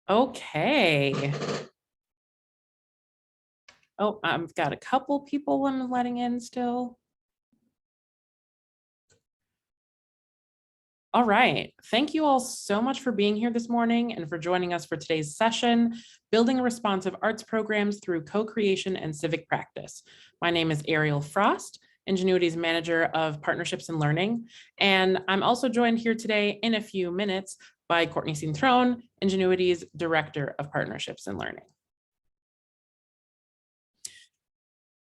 Okay. Oh, I've got a couple people I'm letting in still. All right. Thank you all so much for being here this morning and for joining us for today's session, Building Responsive Arts Programs Through Co-Creation and Civic Practice. My name is Ariel Frost, Ingenuity's Manager of Partnerships and Learning. And I'm also joined here today in a few minutes by Courtney Cintrone, Ingenuity's Director of Partnerships and Learning.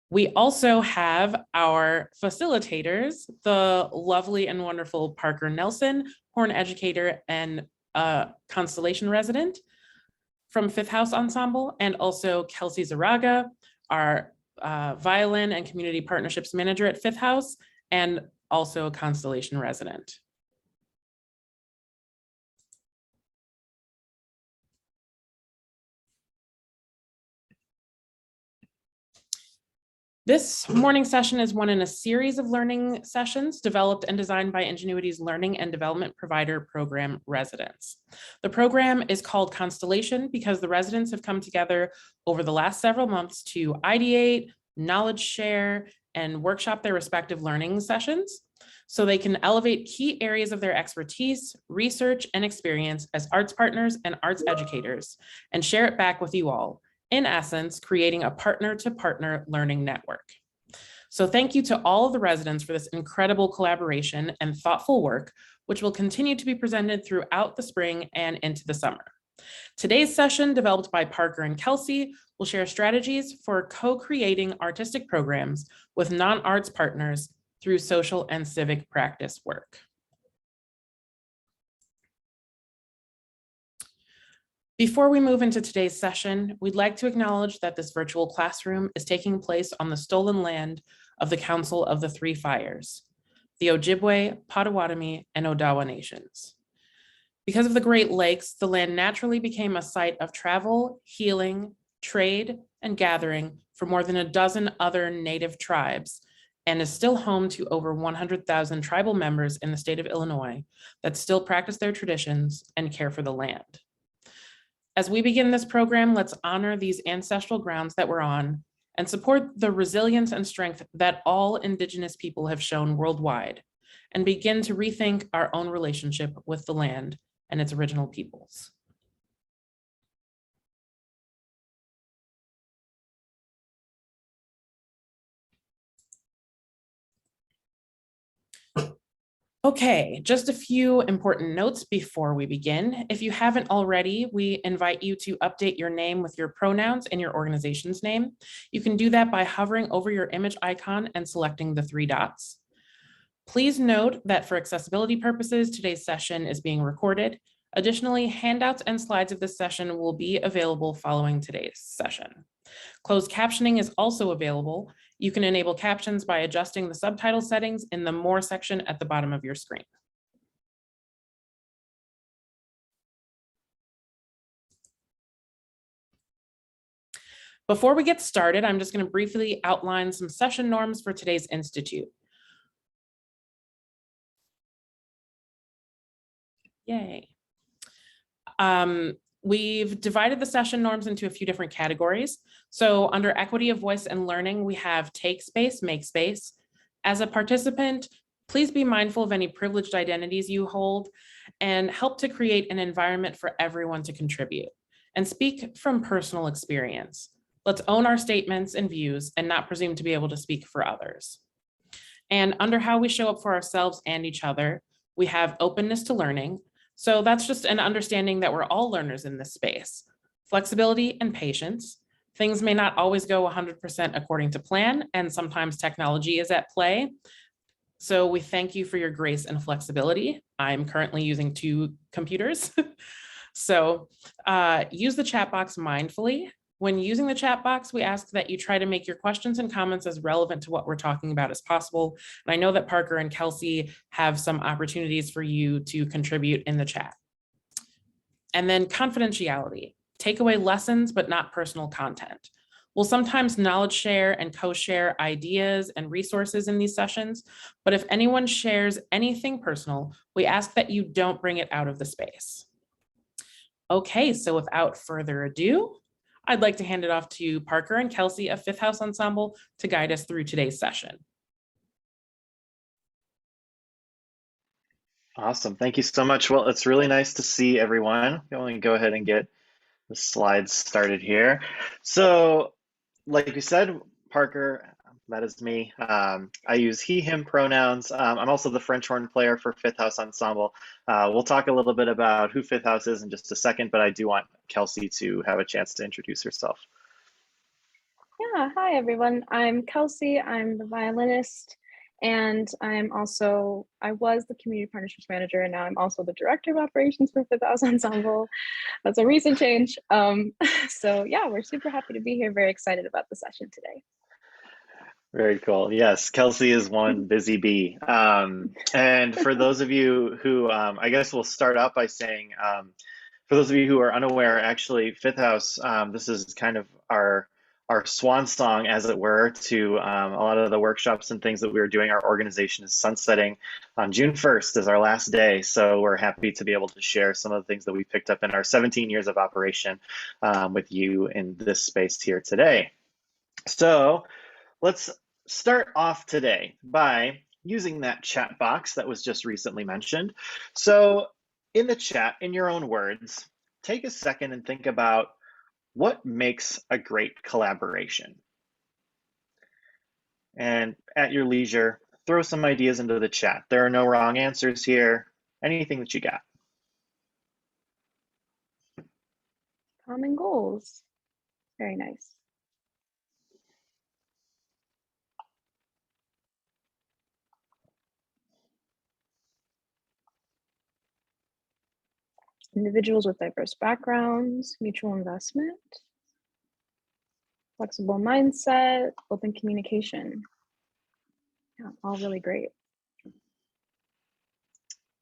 We also have our facilitators, the lovely and wonderful Parker Nelson, horn educator and Constellation resident from Fifth House Ensemble, and also Khelsey Zarraga, our violin and community partnerships manager at Fifth House, and also a Constellation resident. This morning session is one in a series of learning sessions developed and designed by Ingenuity's learning and development provider program residents. The program is called Constellation because the residents have come together over the last several months to ideate, knowledge share, and workshop their respective learning sessions so they can elevate key areas of their expertise, research, and experience as arts partners and arts educators and share it back with you all. In essence, creating a partner-to-partner learning network. So thank you to all of the residents for this incredible collaboration and thoughtful work, which will continue to be presented throughout the spring and into the summer. Today's session, developed by Parker and Khelsey, will share strategies for co-creating artistic programs with non-arts partners through social and civic practice work. Before we move into today's session, we'd like to acknowledge that this virtual classroom is taking place on the stolen land of the Council of the Three Fires, the Ojibwe, Potawatomi, and Odawa nations. Because of the Great Lakes, the land naturally became a site of travel, healing, trade, and gathering for more than a dozen other native tribes, and is still home to over 100,000 tribal members in the state of Illinois that still practice their traditions and care for the land. As we begin this program, let's honor these ancestral grounds that we're on and support the resilience and strength that all Indigenous people have shown worldwide, and begin to rethink our own relationship with the land and its original peoples. Okay, just a few important notes before we begin. If you haven't already, we invite you to update your name with your pronouns and your organization's name. You can do that by hovering over your image icon and selecting the three dots. Please note that for accessibility purposes, today's session is being recorded. Additionally, handouts and slides of this session will be available following today's session. Closed captioning is also available. You can enable captions by adjusting the subtitle settings in the More section at the bottom of your screen. Before we get started, I'm just going to briefly outline some session norms for today's institute. Yay. We've divided the session norms into a few different categories. So under equity of voice and learning, we have take space, make space. As a participant, please be mindful of any privileged identities you hold and help to create an environment for everyone to contribute and speak from personal experience. Let's own our statements and views and not presume to be able to speak for others. And under how we show up for ourselves and each other, we have openness to learning. So that's just an understanding that we're all learners in this space. Flexibility and patience. Things may not always go 100% according to plan, and sometimes technology is at play. So we thank you for your grace and flexibility. I'm currently using 2 computers. So use the chat box mindfully. When using the chat box, we ask that you try to make your questions and comments as relevant to what we're talking about as possible. And I know that Parker and Khelsey have some opportunities for you to contribute in the chat. And then confidentiality. Take away lessons, but not personal content. We'll sometimes knowledge share and co-share ideas and resources in these sessions, but if anyone shares anything personal, we ask that you don't bring it out of the space. Okay, so without further ado, I'd like to hand it off to Parker and Khelsey of Fifth House Ensemble to guide us through today's session. Awesome, thank you so much. Well, it's really nice to see everyone. I'm going to go ahead and get the slides started here. So, like we said, Parker, that is me. I use he, him pronouns. I'm also the French horn player for Fifth House Ensemble. We'll talk a little bit about who Fifth House is in just a second, but I do want Khelsey to have a chance to introduce herself. Yeah, hi everyone. I'm Khelsey. I'm the violinist, and I was the community partnerships manager, and now I'm also the director of operations for Fifth House Ensemble. That's a recent change. So yeah, we're super happy to be here. Very excited about the session today. Very cool. Yes, Khelsey is one busy bee. And for those of you who, I guess we'll start out by saying, for those of you who are unaware, actually, Fifth House, this is kind of our swan song, as it were, to a lot of the workshops and things that we were doing. Our organization is sunsetting on June 1st is our last day. So we're happy to be able to share some of the things that we picked up in our 17 years of operation with you in this space here today. So let's start off today by using that chat box that was just recently mentioned. So in the chat, in your own words, take a second and think about what makes a great collaboration. And at your leisure, throw some ideas into the chat. There are no wrong answers here. Anything that you got. Common goals. Very nice. Individuals with diverse backgrounds, mutual investment, flexible mindset, open communication. Yeah, all really great.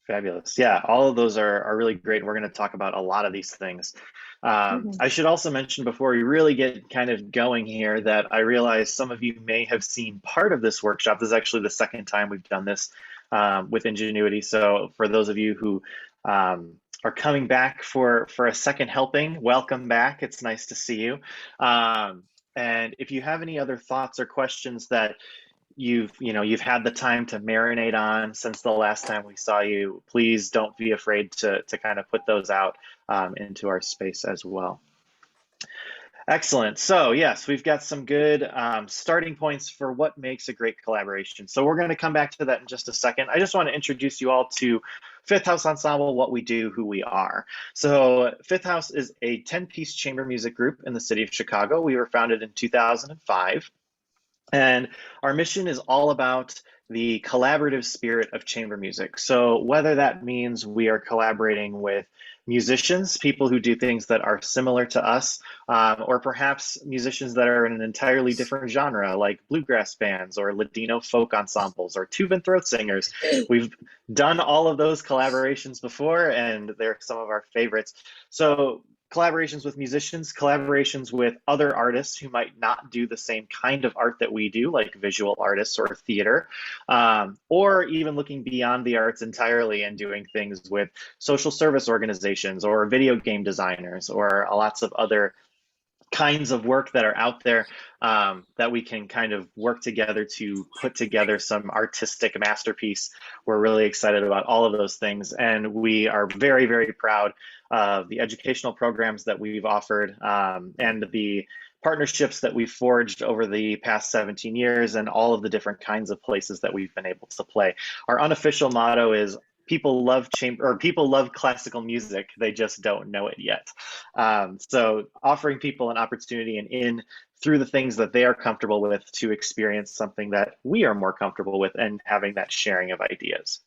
Fabulous. Yeah, all of those are really great. We're going to talk about a lot of these things. I should also mention before we really get kind of going here that I realize some of you may have seen part of this workshop. This is actually the second time we've done this with Ingenuity. So for those of you who are coming back for a second helping, welcome back. It's nice to see you. And if you have any other thoughts or questions that you've had the time to marinate on since the last time we saw you, please don't be afraid to kind of put those out into our space as well. Excellent. So yes, we've got some good starting points for what makes a great collaboration. So we're going to come back to that in just a second. I just want to introduce you all to Fifth House Ensemble, what we do, who we are. So Fifth House is a 10-piece chamber music group in the city of Chicago. We were founded in 2005. And our mission is all about the collaborative spirit of chamber music. So whether that means we are collaborating with musicians, people who do things that are similar to us, or perhaps musicians that are in an entirely different genre, like bluegrass bands or Ladino folk ensembles or tube and throat singers. We've done all of those collaborations before, and they're some of our favorites. So collaborations with musicians, collaborations with other artists who might not do the same kind of art that we do, like visual artists or theater, or even looking beyond the arts entirely and doing things with social service organizations or video game designers or lots of other kinds of work that are out there that we can kind of work together to put together some artistic masterpiece. We're really excited about all of those things, and we are very, very proud of the educational programs that we've offered and the partnerships that we've forged over the past 17 years and all of the different kinds of places that we've been able to play. Our unofficial motto is people love people love classical music, they just don't know it yet. So offering people an opportunity and in through the things that they are comfortable with to experience something that we are more comfortable with, and having that sharing of ideas.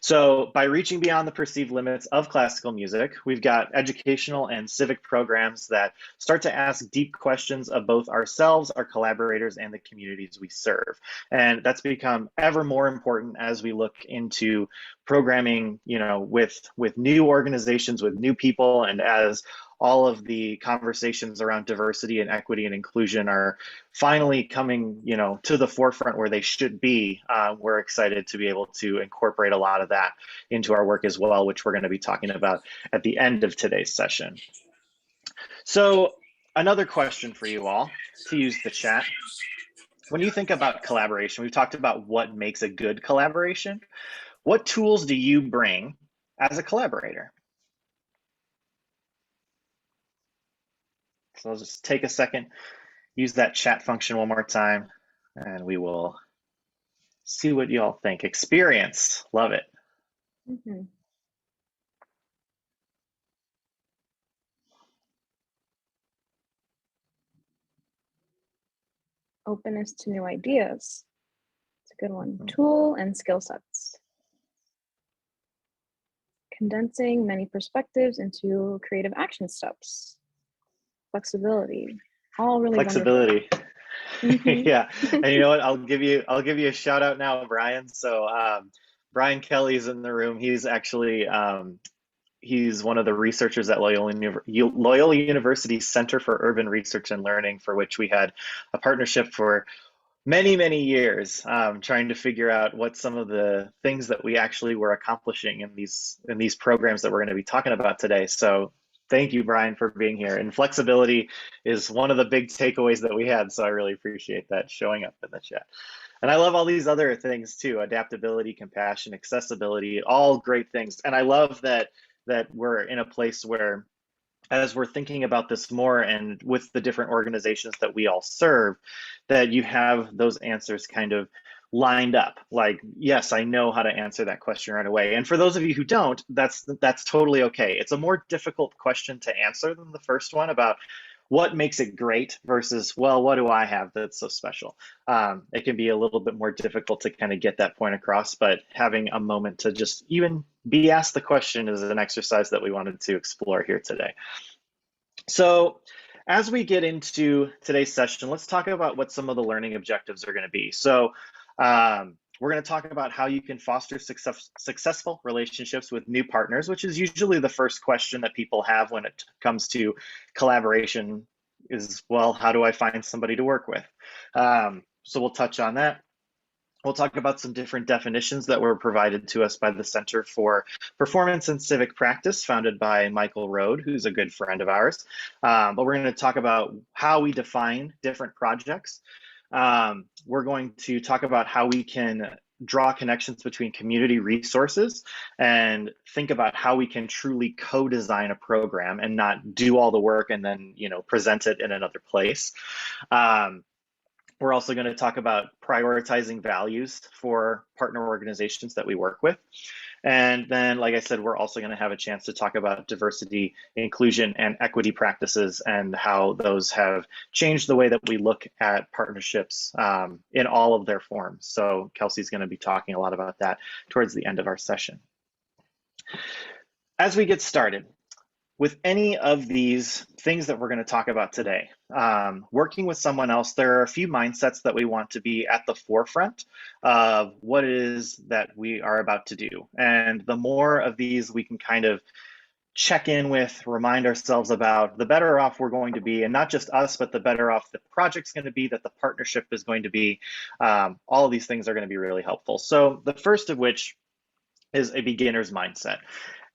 So by reaching beyond the perceived limits of classical music, we've got educational and civic programs that start to ask deep questions of both ourselves, our collaborators, and the communities we serve. And that's become ever more important as we look into programming, with new organizations, with new people, and as all of the conversations around diversity and equity and inclusion are finally coming, to the forefront where they should be. We're excited to be able to incorporate a lot of that into our work as well, which we're going to be talking about at the end of today's session. So another question for you all to use the chat. When you think about collaboration, we've talked about what makes a good collaboration. What tools do you bring as a collaborator? So I'll just take a second, use that chat function one more time, and we will see what you all think. Experience, love it. Mm-hmm. Openness to new ideas. It's a good one. Tool and skill sets. Condensing many perspectives into creative action steps. Flexibility. All really flexibility. Mm-hmm. Yeah, and you know what? I'll give you a shout out now, Brian. So Brian Kelly's in the room. He's actually he's one of the researchers at Loyola University's Center for Urban Research and Learning, for which we had a partnership for many years, trying to figure out what some of the things that we actually were accomplishing in these programs that we're going to be talking about today. So thank you, Brian, for being here. And flexibility is one of the big takeaways that we had. So I really appreciate that showing up in the chat. And I love all these other things too: adaptability, compassion, accessibility, all great things. And I love that we're in a place where, as we're thinking about this more and with the different organizations that we all serve, that you have those answers kind of lined up. Like, yes, I know how to answer that question right away. And for those of you who don't, that's totally okay. It's a more difficult question to answer than the first one about what makes it great versus, well, what do I have that's so special? It can be a little bit more difficult to kind of get that point across, but having a moment to just even be asked the question is an exercise that we wanted to explore here today. So as we get into today's session, let's talk about what some of the learning objectives are going to be. So we're going to talk about how you can foster successful relationships with new partners, which is usually the first question that people have when it comes to collaboration is, well, how do I find somebody to work with? So we'll touch on that. We'll talk about some different definitions that were provided to us by the Center for Performance and Civic Practice, founded by Michael Rohde, who's a good friend of ours. But we're going to talk about how we define different projects. We're going to talk about how we can draw connections between community resources and think about how we can truly co-design a program and not do all the work and then, present it in another place. We're also going to talk about prioritizing values for partner organizations that we work with. And then, like I said, we're also going to have a chance to talk about diversity, inclusion, and equity practices and how those have changed the way that we look at partnerships in all of their forms. So Khelsey's going to be talking a lot about that towards the end of our session. As we get started, with any of these things that we're going to talk about today, working with someone else, there are a few mindsets that we want to be at the forefront of what it is that we are about to do. And the more of these we can kind of check in with, remind ourselves about, the better off we're going to be. And not just us, but the better off the project's going to be, that the partnership is going to be. All of these things are going to be really helpful. So the first of which is a beginner's mindset.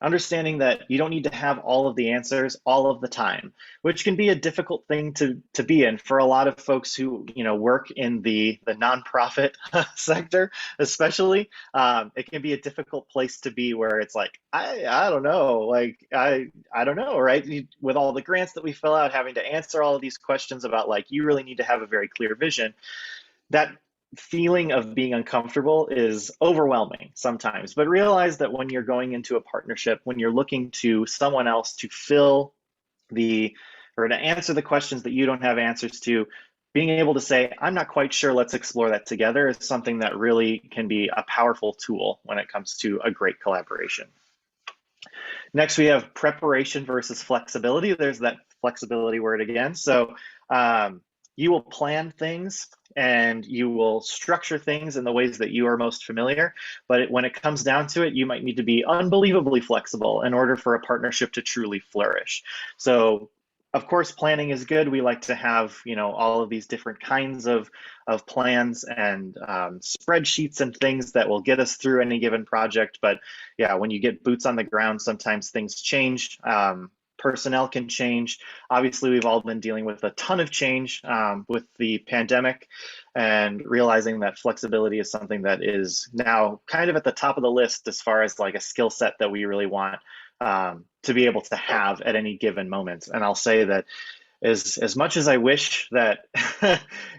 Understanding that you don't need to have all of the answers all of the time, which can be a difficult thing to be in for a lot of folks who work in the nonprofit sector, especially. It can be a difficult place to be where it's like, I don't know, like I don't know, right? With all the grants that we fill out, having to answer all of these questions about, like, you really need to have a very clear vision. That feeling of being uncomfortable is overwhelming sometimes, but realize that when you're going into a partnership, when you're looking to someone else to fill the or to answer the questions that you don't have answers to, being able to say, I'm not quite sure, let's explore that together, is something that really can be a powerful tool when it comes to a great collaboration. Next, we have preparation versus flexibility. There's that flexibility word again. So you will plan things and you will structure things in the ways that you are most familiar. But when it comes down to it, you might need to be unbelievably flexible in order for a partnership to truly flourish. So of course, planning is good. We like to have, all of these different kinds of plans and spreadsheets and things that will get us through any given project. But yeah, when you get boots on the ground, sometimes things change. Personnel can change. Obviously, we've all been dealing with a ton of change with the pandemic, and realizing that flexibility is something that is now kind of at the top of the list as far as like a skill set that we really want to be able to have at any given moment. And I'll say that as much as I wish that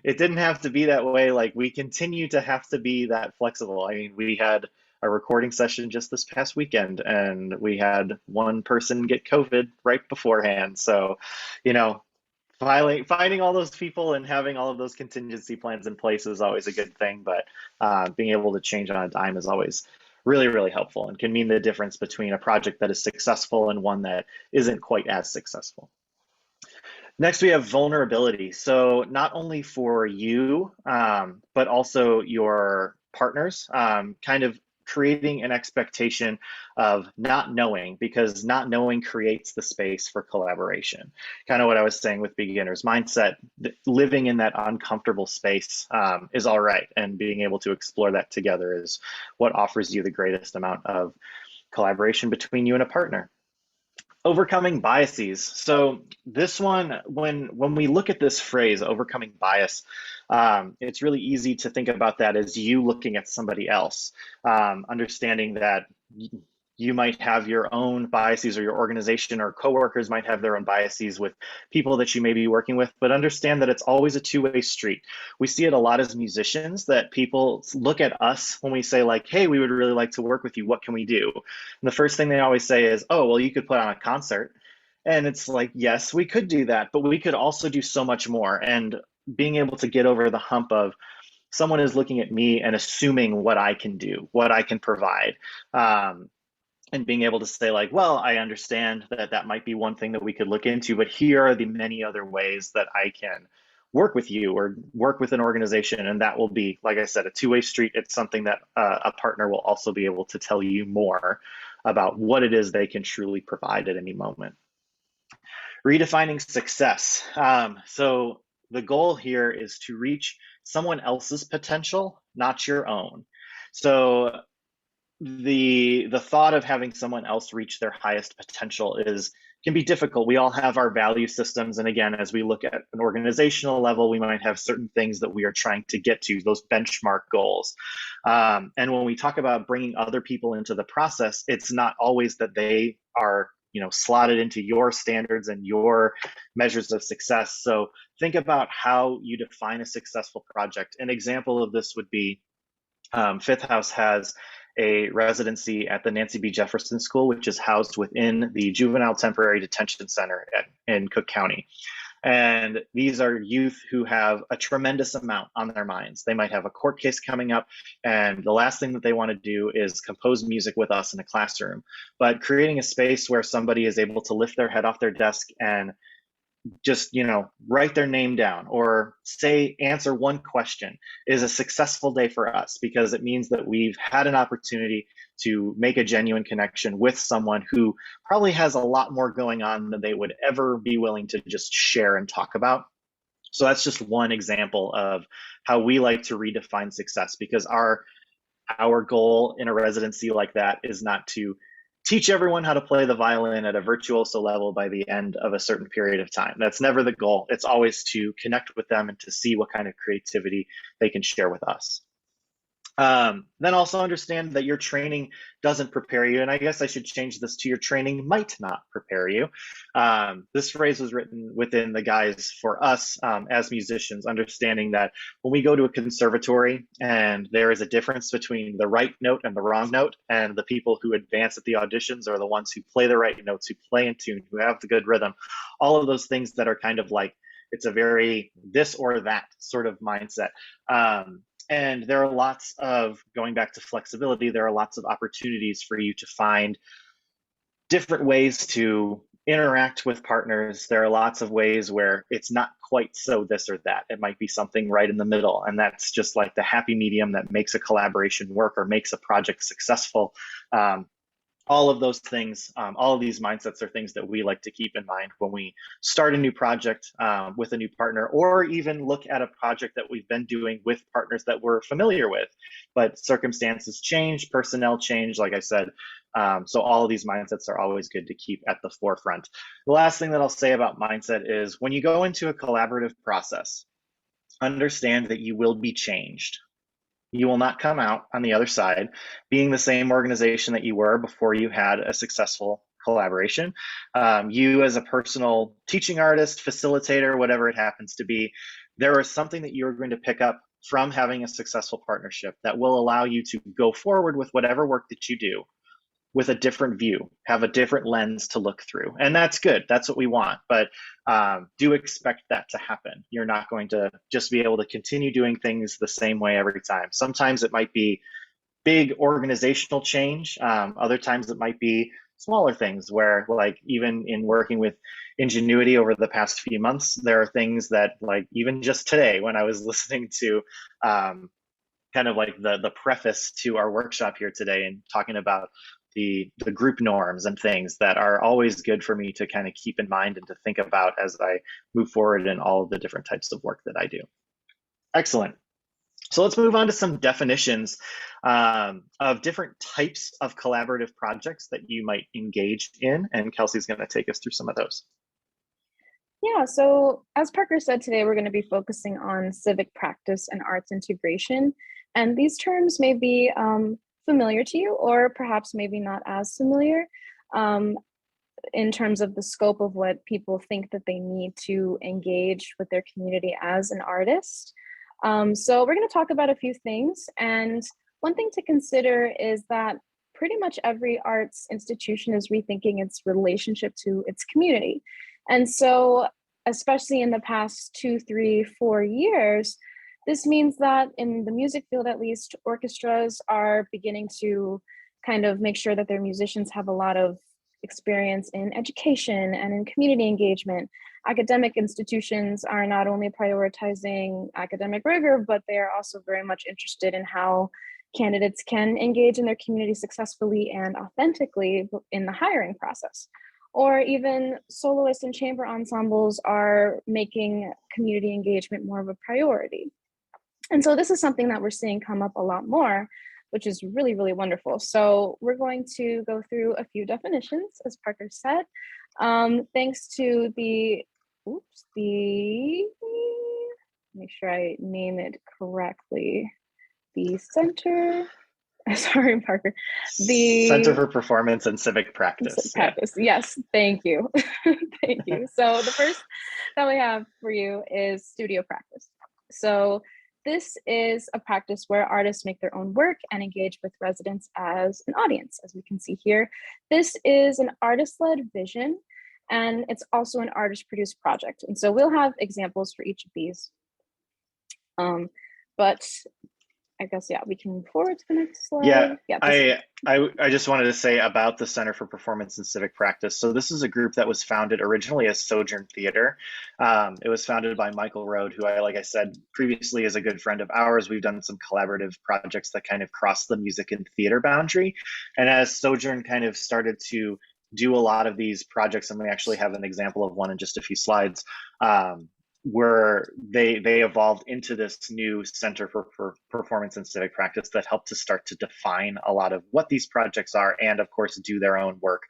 it didn't have to be that way, like we continue to have to be that flexible. I mean, we had a recording session just this past weekend and we had one person get COVID right beforehand. So, finding all those people and having all of those contingency plans in place is always a good thing, but being able to change on a dime is always really, really helpful and can mean the difference between a project that is successful and one that isn't quite as successful. Next, we have vulnerability. So not only for you, but also your partners, kind of creating an expectation of not knowing, because not knowing creates the space for collaboration. Kind of what I was saying with beginner's mindset, living in that uncomfortable space is all right. And being able to explore that together is what offers you the greatest amount of collaboration between you and a partner. Overcoming biases. So this one, when we look at this phrase, overcoming bias, it's really easy to think about that as you looking at somebody else, understanding that you might have your own biases, or your organization or coworkers might have their own biases with people that you may be working with, but understand that it's always a two-way street. We see it a lot as musicians, that people look at us when we say like, hey, we would really like to work with you. What can we do? And the first thing they always say is, oh, well, you could put on a concert. And it's like, yes, we could do that, but we could also do so much more. And being able to get over the hump of someone is looking at me and assuming what I can do, what I can provide. And being able to say like, well, I understand that that might be one thing that we could look into, but here are the many other ways that I can work with you or work with an organization. And that will be, like I said, a two-way street. It's something that a partner will also be able to tell you more about what it is they can truly provide at any moment. Redefining success. So the goal here is to reach someone else's potential, not your own. So the thought of having someone else reach their highest potential can be difficult. We all have our value systems, and again, as we look at an organizational level, we might have certain things that we are trying to get to, those benchmark goals. And when we talk about bringing other people into the process, it's not always that they are slotted into your standards and your measures of success. So think about how you define a successful project. An example of this would be Fifth House has a residency at the Nancy B. Jefferson School, which is housed within the Juvenile Temporary Detention Center in Cook County. And these are youth who have a tremendous amount on their minds. They might have a court case coming up, and the last thing that they want to do is compose music with us in a classroom. But creating a space where somebody is able to lift their head off their desk and just write their name down or answer one question is a successful day for us, because it means that we've had an opportunity to make a genuine connection with someone who probably has a lot more going on than they would ever be willing to just share and talk about. So that's just one example of how we like to redefine success, because our goal in a residency like that is not to teach everyone how to play the violin at a virtuoso level by the end of a certain period of time. That's never the goal. It's always to connect with them and to see what kind of creativity they can share with us. Then also understand that your training doesn't prepare you. And I guess I should change this to your training might not prepare you. This phrase was written within the guise for us as musicians, understanding that when we go to a conservatory and there is a difference between the right note and the wrong note, and the people who advance at the auditions are the ones who play the right notes, who play in tune, who have the good rhythm, all of those things that are kind of like, it's a very this or that sort of mindset. And there are lots of, going back to flexibility, there are lots of opportunities for you to find different ways to interact with partners. There are lots of ways where it's not quite so this or that. It might be something right in the middle. And that's just like the happy medium that makes a collaboration work or makes a project successful. All of those things, all of these mindsets are things that we like to keep in mind when we start a new project with a new partner, or even look at a project that we've been doing with partners that we're familiar with. But circumstances change, personnel change, like I said. So all of these mindsets are always good to keep at the forefront. The last thing that I'll say about mindset is when you go into a collaborative process, understand that you will be changed. You will not come out on the other side being the same organization that you were before you had a successful collaboration. You as a personal teaching artist, facilitator, whatever it happens to be, there is something that you're going to pick up from having a successful partnership that will allow you to go forward with whatever work that you do with a different view, have a different lens to look through. And that's good. That's what we want. But do expect that to happen. You're not going to just be able to continue doing things the same way every time. Sometimes it might be big organizational change. Other times it might be smaller things where, like, even in working with Ingenuity over the past few months, there are things that, like, even just today when I was listening to kind of like the preface to our workshop here today and talking about the group norms and things that are always good for me to kind of keep in mind and to think about as I move forward in all of the different types of work that I do. Excellent. So let's move on to some definitions of different types of collaborative projects that you might engage in. And Kelsey's going to take us through some of those. Yeah, so as Parker said, today we're going to be focusing on civic practice and arts integration. And these terms may be familiar to you, or perhaps maybe not as familiar in terms of the scope of what people think that they need to engage with their community as an artist. So we're going to talk about a few things. And one thing to consider is that pretty much every arts institution is rethinking its relationship to its community. And so, especially in the past 2, 3, 4 years, this means that in the music field, at least, orchestras are beginning to kind of make sure that their musicians have a lot of experience in education and in community engagement. Academic institutions are not only prioritizing academic rigor, but they are also very much interested in how candidates can engage in their community successfully and authentically in the hiring process. Or even soloists and chamber ensembles are making community engagement more of a priority. And so this is something that we're seeing come up a lot more, which is really, really wonderful. So we're going to go through a few definitions, as Parker said, thanks to make sure I name it correctly, the Center, sorry, Parker, the Center for Performance and Civic Practice. Practice, yeah. Yes, thank you. Thank you. So the first that we have for you is studio practice. So this is a practice where artists make their own work and engage with residents as an audience, as we can see here. This is an artist-led vision, and it's also an artist-produced project. And so we'll have examples for each of these. But I guess, yeah, we can move forward to the next slide. Yeah, I just wanted to say about the Center for Performance and Civic Practice. So this is a group that was founded originally as Sojourn Theater. It was founded by Michael Rode, who like I said, previously is a good friend of ours. We've done some collaborative projects that kind of cross the music and theater boundary. And as Sojourn kind of started to do a lot of these projects, and we actually have an example of one in just a few slides, they evolved into this new Center for Performance and Civic Practice that helped to start to define a lot of what these projects are, and of course do their own work.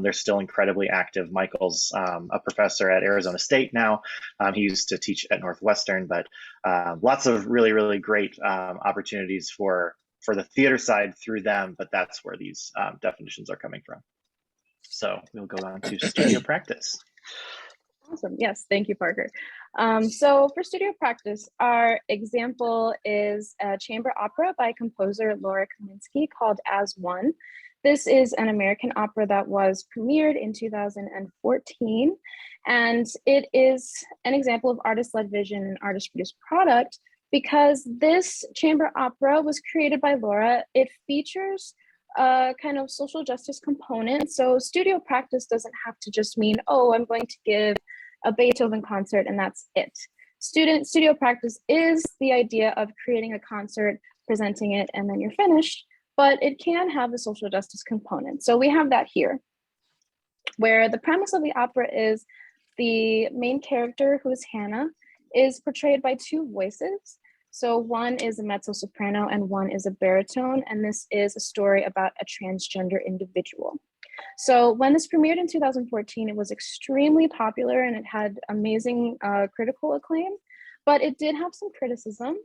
They're still incredibly active. Michael's a professor at Arizona State now. He used to teach at Northwestern, but lots of really great opportunities for the theater side through them, but that's where these definitions are coming from. So we'll go on to studio practice. Awesome. Yes, thank you, Parker. So for studio practice, our example is a chamber opera by composer Laura Kaminsky called As One. This is an American opera that was premiered in 2014, and it is an example of artist-led vision and artist-produced product because this chamber opera was created by Laura. It features a kind of social justice component. So studio practice doesn't have to just mean, oh, I'm going to give a Beethoven concert and that's it. Studio practice is the idea of creating a concert, presenting it, and then you're finished, but it can have a social justice component. So we have that here, where the premise of the opera is the main character, who is Hannah, is portrayed by two voices. So one is a mezzo-soprano and one is a baritone, and this is a story about a transgender individual. So when this premiered in 2014, it was extremely popular and it had amazing critical acclaim, but it did have some criticism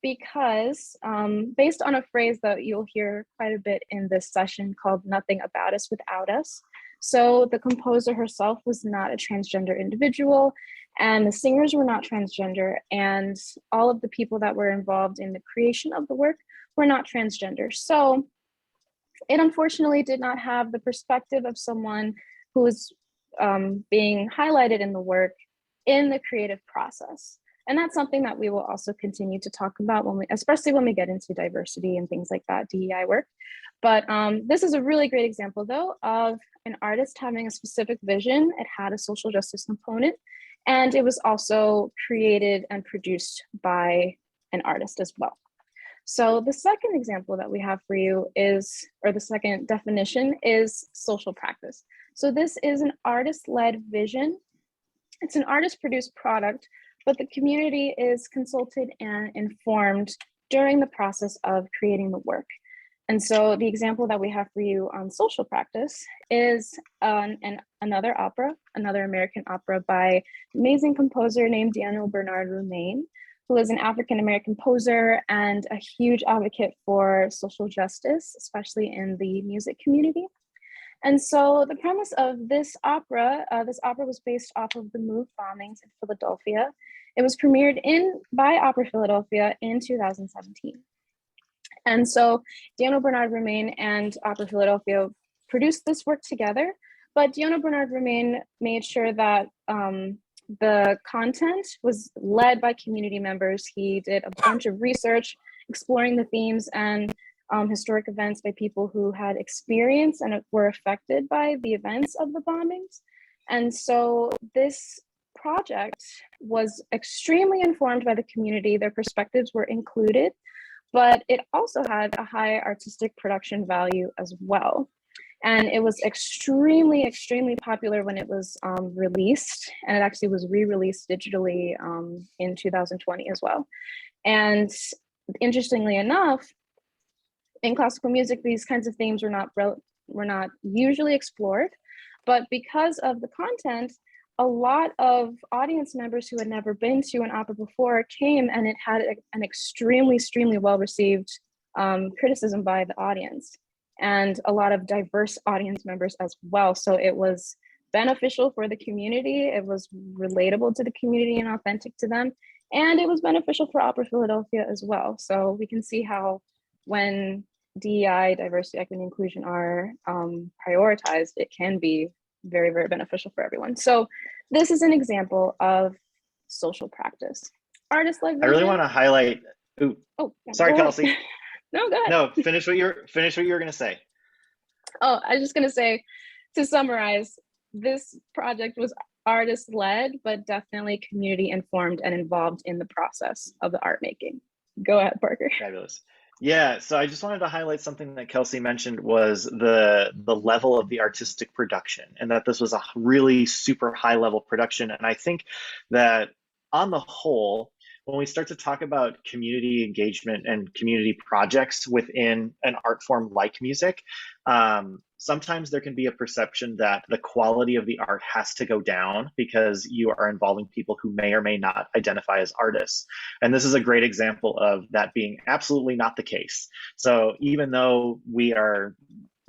because based on a phrase that you'll hear quite a bit in this session called "nothing about us without us." So the composer herself was not a transgender individual, and the singers were not transgender, and all of the people that were involved in the creation of the work were not transgender. So it unfortunately did not have the perspective of someone who was being highlighted in the work in the creative process. And that's something that we will also continue to talk about especially when we get into diversity and things like that, DEI work. But this is a really great example though of an artist having a specific vision. It had a social justice component, and it was also created and produced by an artist as well. So the second example that we have for you is, or the second definition is social practice. So this is an artist-led vision. It's an artist-produced product, but the community is consulted and informed during the process of creating the work. And so the example that we have for you on social practice is another opera, another American opera by an amazing composer named Daniel Bernard Roumain, who is an African-American composer and a huge advocate for social justice, especially in the music community. And so the premise of this opera was based off of the MOVE bombings in Philadelphia. It was premiered by Opera Philadelphia in 2017. And so Daniel Bernard Roumain and Opera Philadelphia produced this work together, but Daniel Bernard Roumain made sure that the content was led by community members. He did a bunch of research exploring the themes and historic events by people who had experienced and were affected by the events of the bombings. And so this project was extremely informed by the community. Their perspectives were included, but it also had a high artistic production value as well. And it was extremely popular when it was released, and it actually was re-released digitally in 2020 as well. And interestingly enough, in classical music, these kinds of themes were not usually explored, but because of the content, a lot of audience members who had never been to an opera before came, and it had an extremely well-received criticism by the audience, and a lot of diverse audience members as well. So it was beneficial for the community, it was relatable to the community and authentic to them, and it was beneficial for Opera Philadelphia as well. So we can see how when DEI, diversity, equity, and inclusion are prioritized, it can be very beneficial for everyone. So this is an example of social practice. Artist-led vision. I really want to highlight. Sorry, Khelsey. No, go ahead. No, finish what you were going to say. Oh, I was just going to say, to summarize, this project was artist-led, but definitely community-informed and involved in the process of the art making. Go ahead, Parker. Fabulous. Yeah, so I just wanted to highlight something that Khelsey mentioned was the level of the artistic production, and that this was a really super high level production. And I think that on the whole, when we start to talk about community engagement and community projects within an art form like music, sometimes there can be a perception that the quality of the art has to go down because you are involving people who may or may not identify as artists. And this is a great example of that being absolutely not the case. So even though we are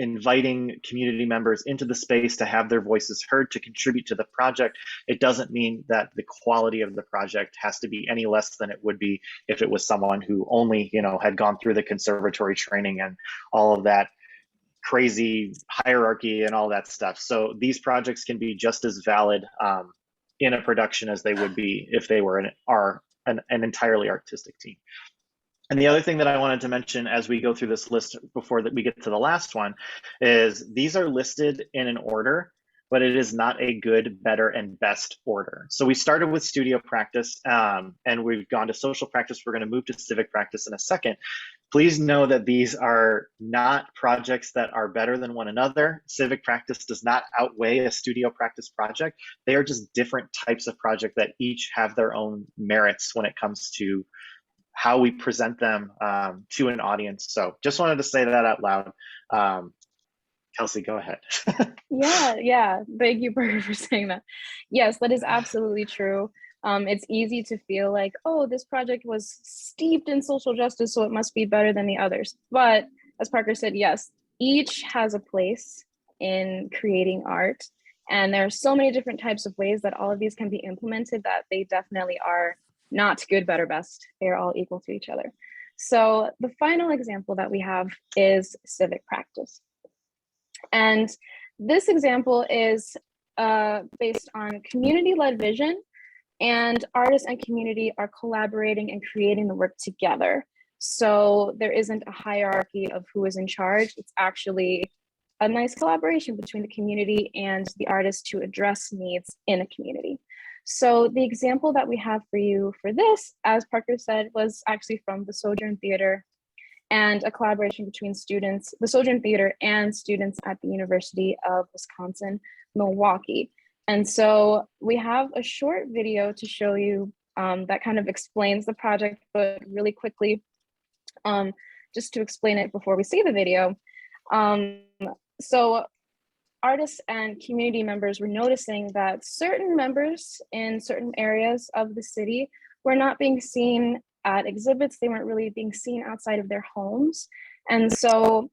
inviting community members into the space to have their voices heard, to contribute to the project, it doesn't mean that the quality of the project has to be any less than it would be if it was someone who only, had gone through the conservatory training and all of that crazy hierarchy and all that stuff. So these projects can be just as valid in a production as they would be if they were an entirely artistic team. And the other thing that I wanted to mention as we go through this list before that we get to the last one is these are listed in an order, but it is not a good, better, and best order. So we started with studio practice and we've gone to social practice. We're going to move to civic practice in a second. Please know that these are not projects that are better than one another. Civic practice does not outweigh a studio practice project. They are just different types of project that each have their own merits when it comes to how we present them to an audience. So just wanted to say that out loud. Khelsey, go ahead. Yeah. Thank you for saying that. Yes, that is absolutely true. It's easy to feel like, oh, this project was steeped in social justice, so it must be better than the others. But as Parker said, yes, each has a place in creating art. And there are so many different types of ways that all of these can be implemented that they definitely are not good, better, best. They're all equal to each other. So the final example that we have is civic practice. And this example is based on community-led vision, and artists and community are collaborating and creating the work together. So there isn't a hierarchy of who is in charge. It's actually a nice collaboration between the community and the artist to address needs in a community. So the example that we have for you for this, as Parker said, was actually from the Sojourn Theater and a collaboration between students, the Sojourn Theater and students at the University of Wisconsin-Milwaukee. And so we have a short video to show you that kind of explains the project, but really quickly, just to explain it before we see the video. So artists and community members were noticing that certain members in certain areas of the city were not being seen at exhibits. They weren't really being seen outside of their homes. And so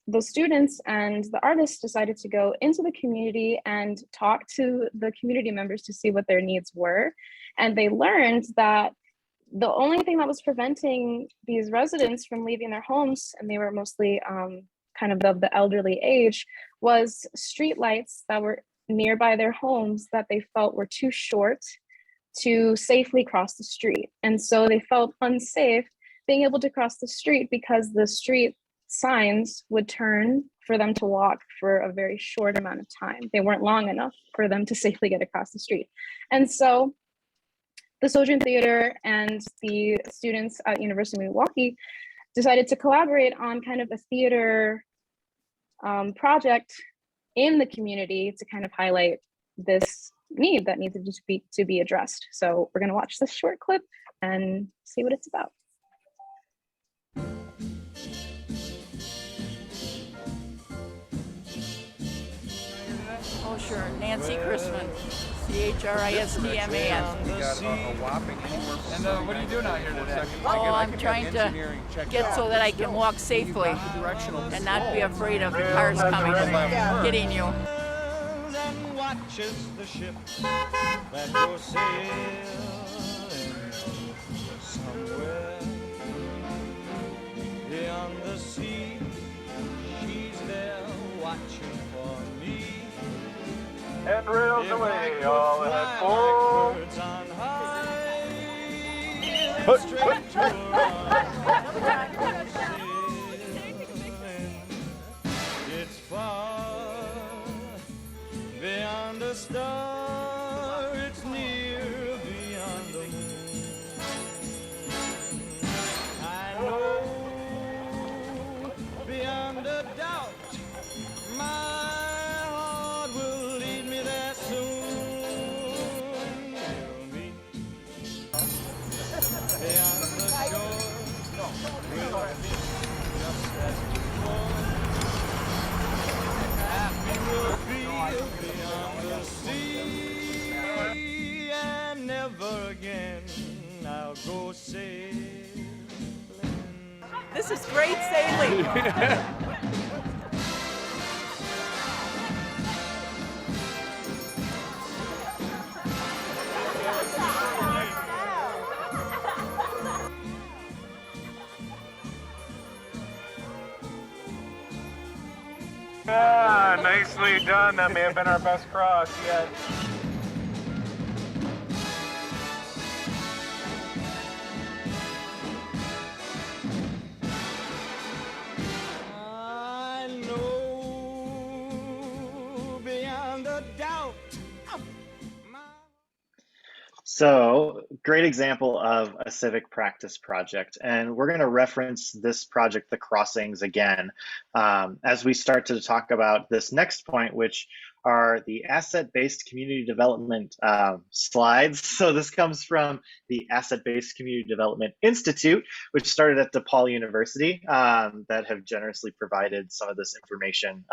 the students and the artists decided to go into the community and talk to the community members to see what their needs were. And they learned that the only thing that was preventing these residents from leaving their homes, and they were mostly kind of the elderly age, was street lights that were nearby their homes that they felt were too short to safely cross the street. And so they felt unsafe being able to cross the street because the street signs would turn for them to walk for a very short amount of time. They weren't long enough for them to safely get across the street. And so the Sojourn Theater and the students at University of Milwaukee decided to collaborate on kind of a theater project in the community to kind of highlight this need that needed to be addressed. So we're going to watch this short clip and see what it's about. Oh, sure. Nancy Chrisman. CHRISTMAN. We got a whopping anywhere from And what are you doing out here today? Oh, I'm trying to get so that I can walk safely and not be afraid of the cars coming and hitting you. And watches the ship that goes sailing somewhere beyond the sea. She's there watching for me. And rails away, all in it full. Birds on high, straight to her sailing. It's far beyond a star, it's near beyond the moon. I know beyond a doubt my heart will lead me there soon. We'll meet This is great sailing. Ah, nicely done. That may have been our best cross yet. I know beyond a doubt. So, great example of a civic practice project. And we're going to reference this project, The Crossings, again, as we start to talk about this next point, which are the asset-based community development slides. So this comes from the Asset-Based Community Development Institute, which started at DePaul University, that have generously provided some of this information.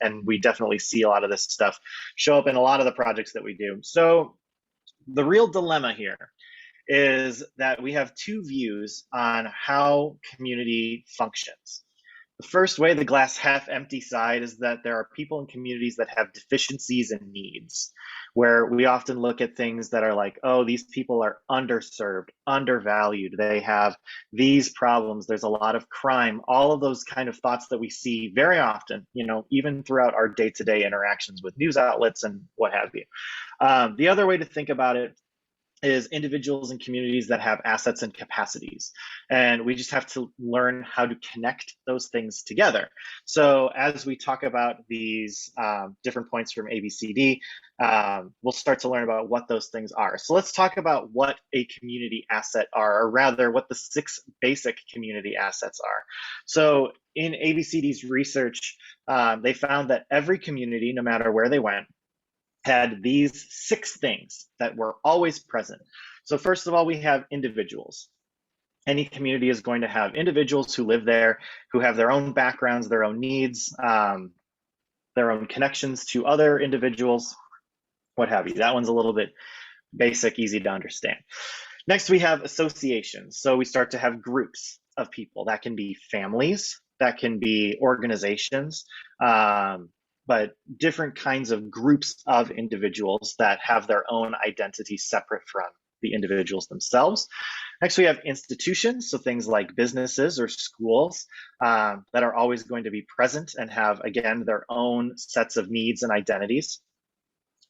And we definitely see a lot of this stuff show up in a lot of the projects that we do. So the real dilemma here is that we have two views on how community functions. The first way, the glass half empty side, is that there are people in communities that have deficiencies and needs, where we often look at things that are like, oh, these people are underserved, undervalued, they have these problems, there's a lot of crime, all of those kind of thoughts that we see very often, you know, even throughout our day-to-day interactions with news outlets and what have you. The other way to think about it is individuals and communities that have assets and capacities. And we just have to learn how to connect those things together. So as we talk about these different points from ABCD, we'll start to learn about what those things are. So let's talk about what a community asset are, or rather what the 6 basic community assets are. So in ABCD's research, they found that every community, no matter where they went, had these 6 things that were always present. So first of all, we have individuals. Any community is going to have individuals who live there, who have their own backgrounds, their own needs, their own connections to other individuals, what have you. That one's a little bit basic, easy to understand. Next, we have associations. So we start to have groups of people. That can be families, that can be organizations, but different kinds of groups of individuals that have their own identity separate from the individuals themselves. Next, we have institutions, so things like businesses or schools that are always going to be present and have, again, their own sets of needs and identities.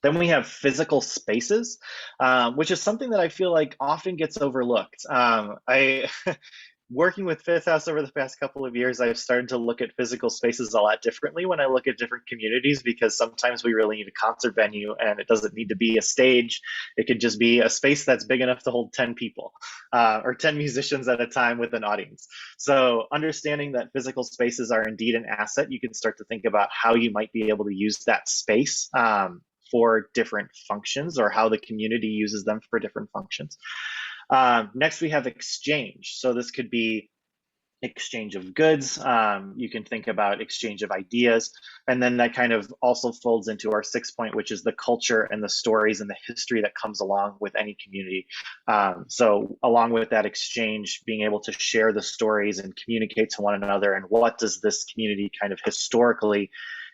Then we have physical spaces, which is something that I feel like often gets overlooked. Working with Fifth House over the past couple of years, I've started to look at physical spaces a lot differently when I look at different communities, because sometimes we really need a concert venue and it doesn't need to be a stage. It could just be a space that's big enough to hold 10 people or 10 musicians at a time with an audience. So understanding that physical spaces are indeed an asset, you can start to think about how you might be able to use that space for different functions, or how the community uses them for different functions. Next, we have exchange. So this could be exchange of goods. You can think about exchange of ideas. And then that kind of also folds into our 6th point, which is the culture and the stories and the history that comes along with any community. So along with that exchange, being able to share the stories and communicate to one another, and what does this community kind of historically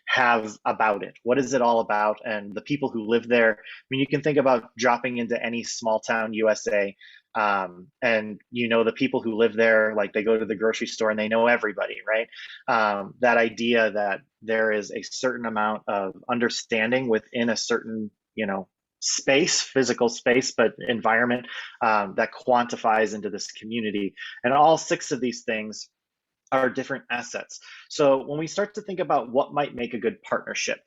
have about it? What is it all about? And the people who live there, I mean, you can think about dropping into any small town USA, and you know, the people who live there, like they go to the grocery store and they know everybody, right? That idea that there is a certain amount of understanding within a certain, you know, space, physical space, but environment, that quantifies into this community. And all 6 of these things are different assets. So when we start to think about what might make a good partnership,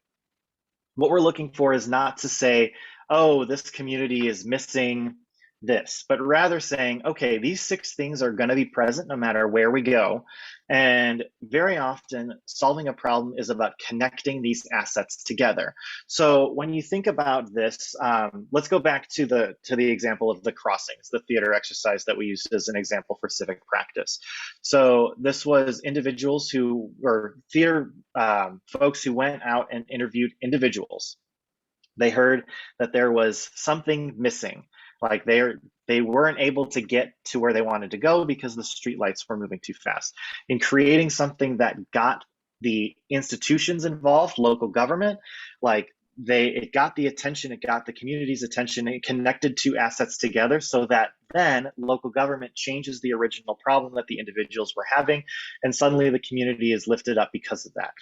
what we're looking for is not to say, oh, this community is missing this, but rather saying, okay, these 6 things are going to be present no matter where we go. And very often solving a problem is about connecting these assets together. So when you think about this, let's go back to the example of the crossings, the theater exercise that we used as an example for civic practice. So this was individuals who were theater folks who went out and interviewed individuals. They heard that there was something missing. Like they weren't able to get to where they wanted to go because the streetlights were moving too fast. In creating something that got the institutions involved, local government, like it got the attention, it got the community's attention, it connected two assets together so that then local government changes the original problem that the individuals were having, and suddenly the community is lifted up because of that.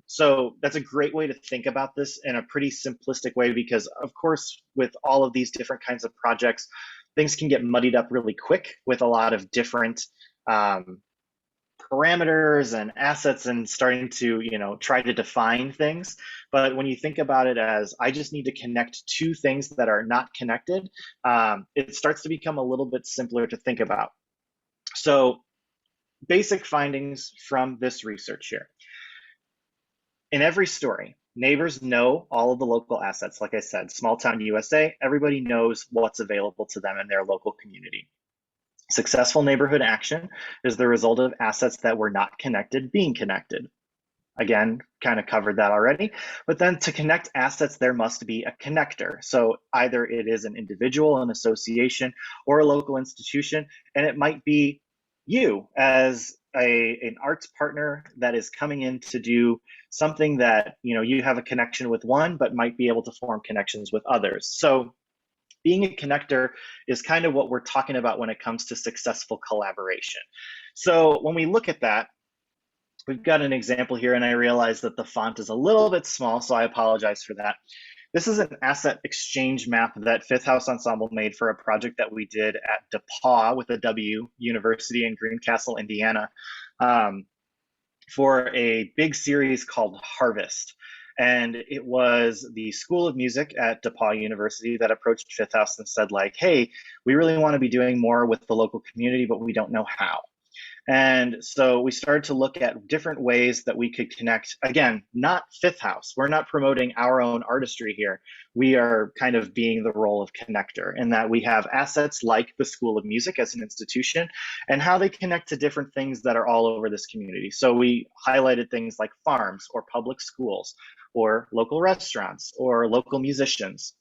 So that's a great way to think about this in a pretty simplistic way, because of course, with all of these different kinds of projects, things can get muddied up really quick with a lot of different parameters and assets and starting to, try to define things. But when you think about it as, I just need to connect two things that are not connected, it starts to become a little bit simpler to think about. So basic findings from this research here. In every story, neighbors know all of the local assets. Like I said, small town USA, everybody knows what's available to them in their local community. Successful neighborhood action is the result of assets that were not connected being connected. Again, kind of covered that already. But then to connect assets, there must be a connector. So either it is an individual, an association, or a local institution, and it might be you as an arts partner that is coming in to do something that you have a connection with one, but might be able to form connections with others. So being a connector is kind of what we're talking about when it comes to successful collaboration. So when we look at that, we've got an example here, and I realize that the font is a little bit small, so I apologize for that. This is an asset exchange map that Fifth House Ensemble made for a project that we did at DePauw with a W University in Greencastle, Indiana, for a big series called Harvest. And it was the School of Music at DePauw University that approached Fifth House and said, like, hey, we really want to be doing more with the local community, but we don't know how. And so we started to look at different ways that we could connect. Again, not Fifth House. We're not promoting our own artistry here. We are kind of being the role of connector in that we have assets like the School of Music as an institution and how they connect to different things that are all over this community. So we highlighted things like farms or public schools or local restaurants or local musicians.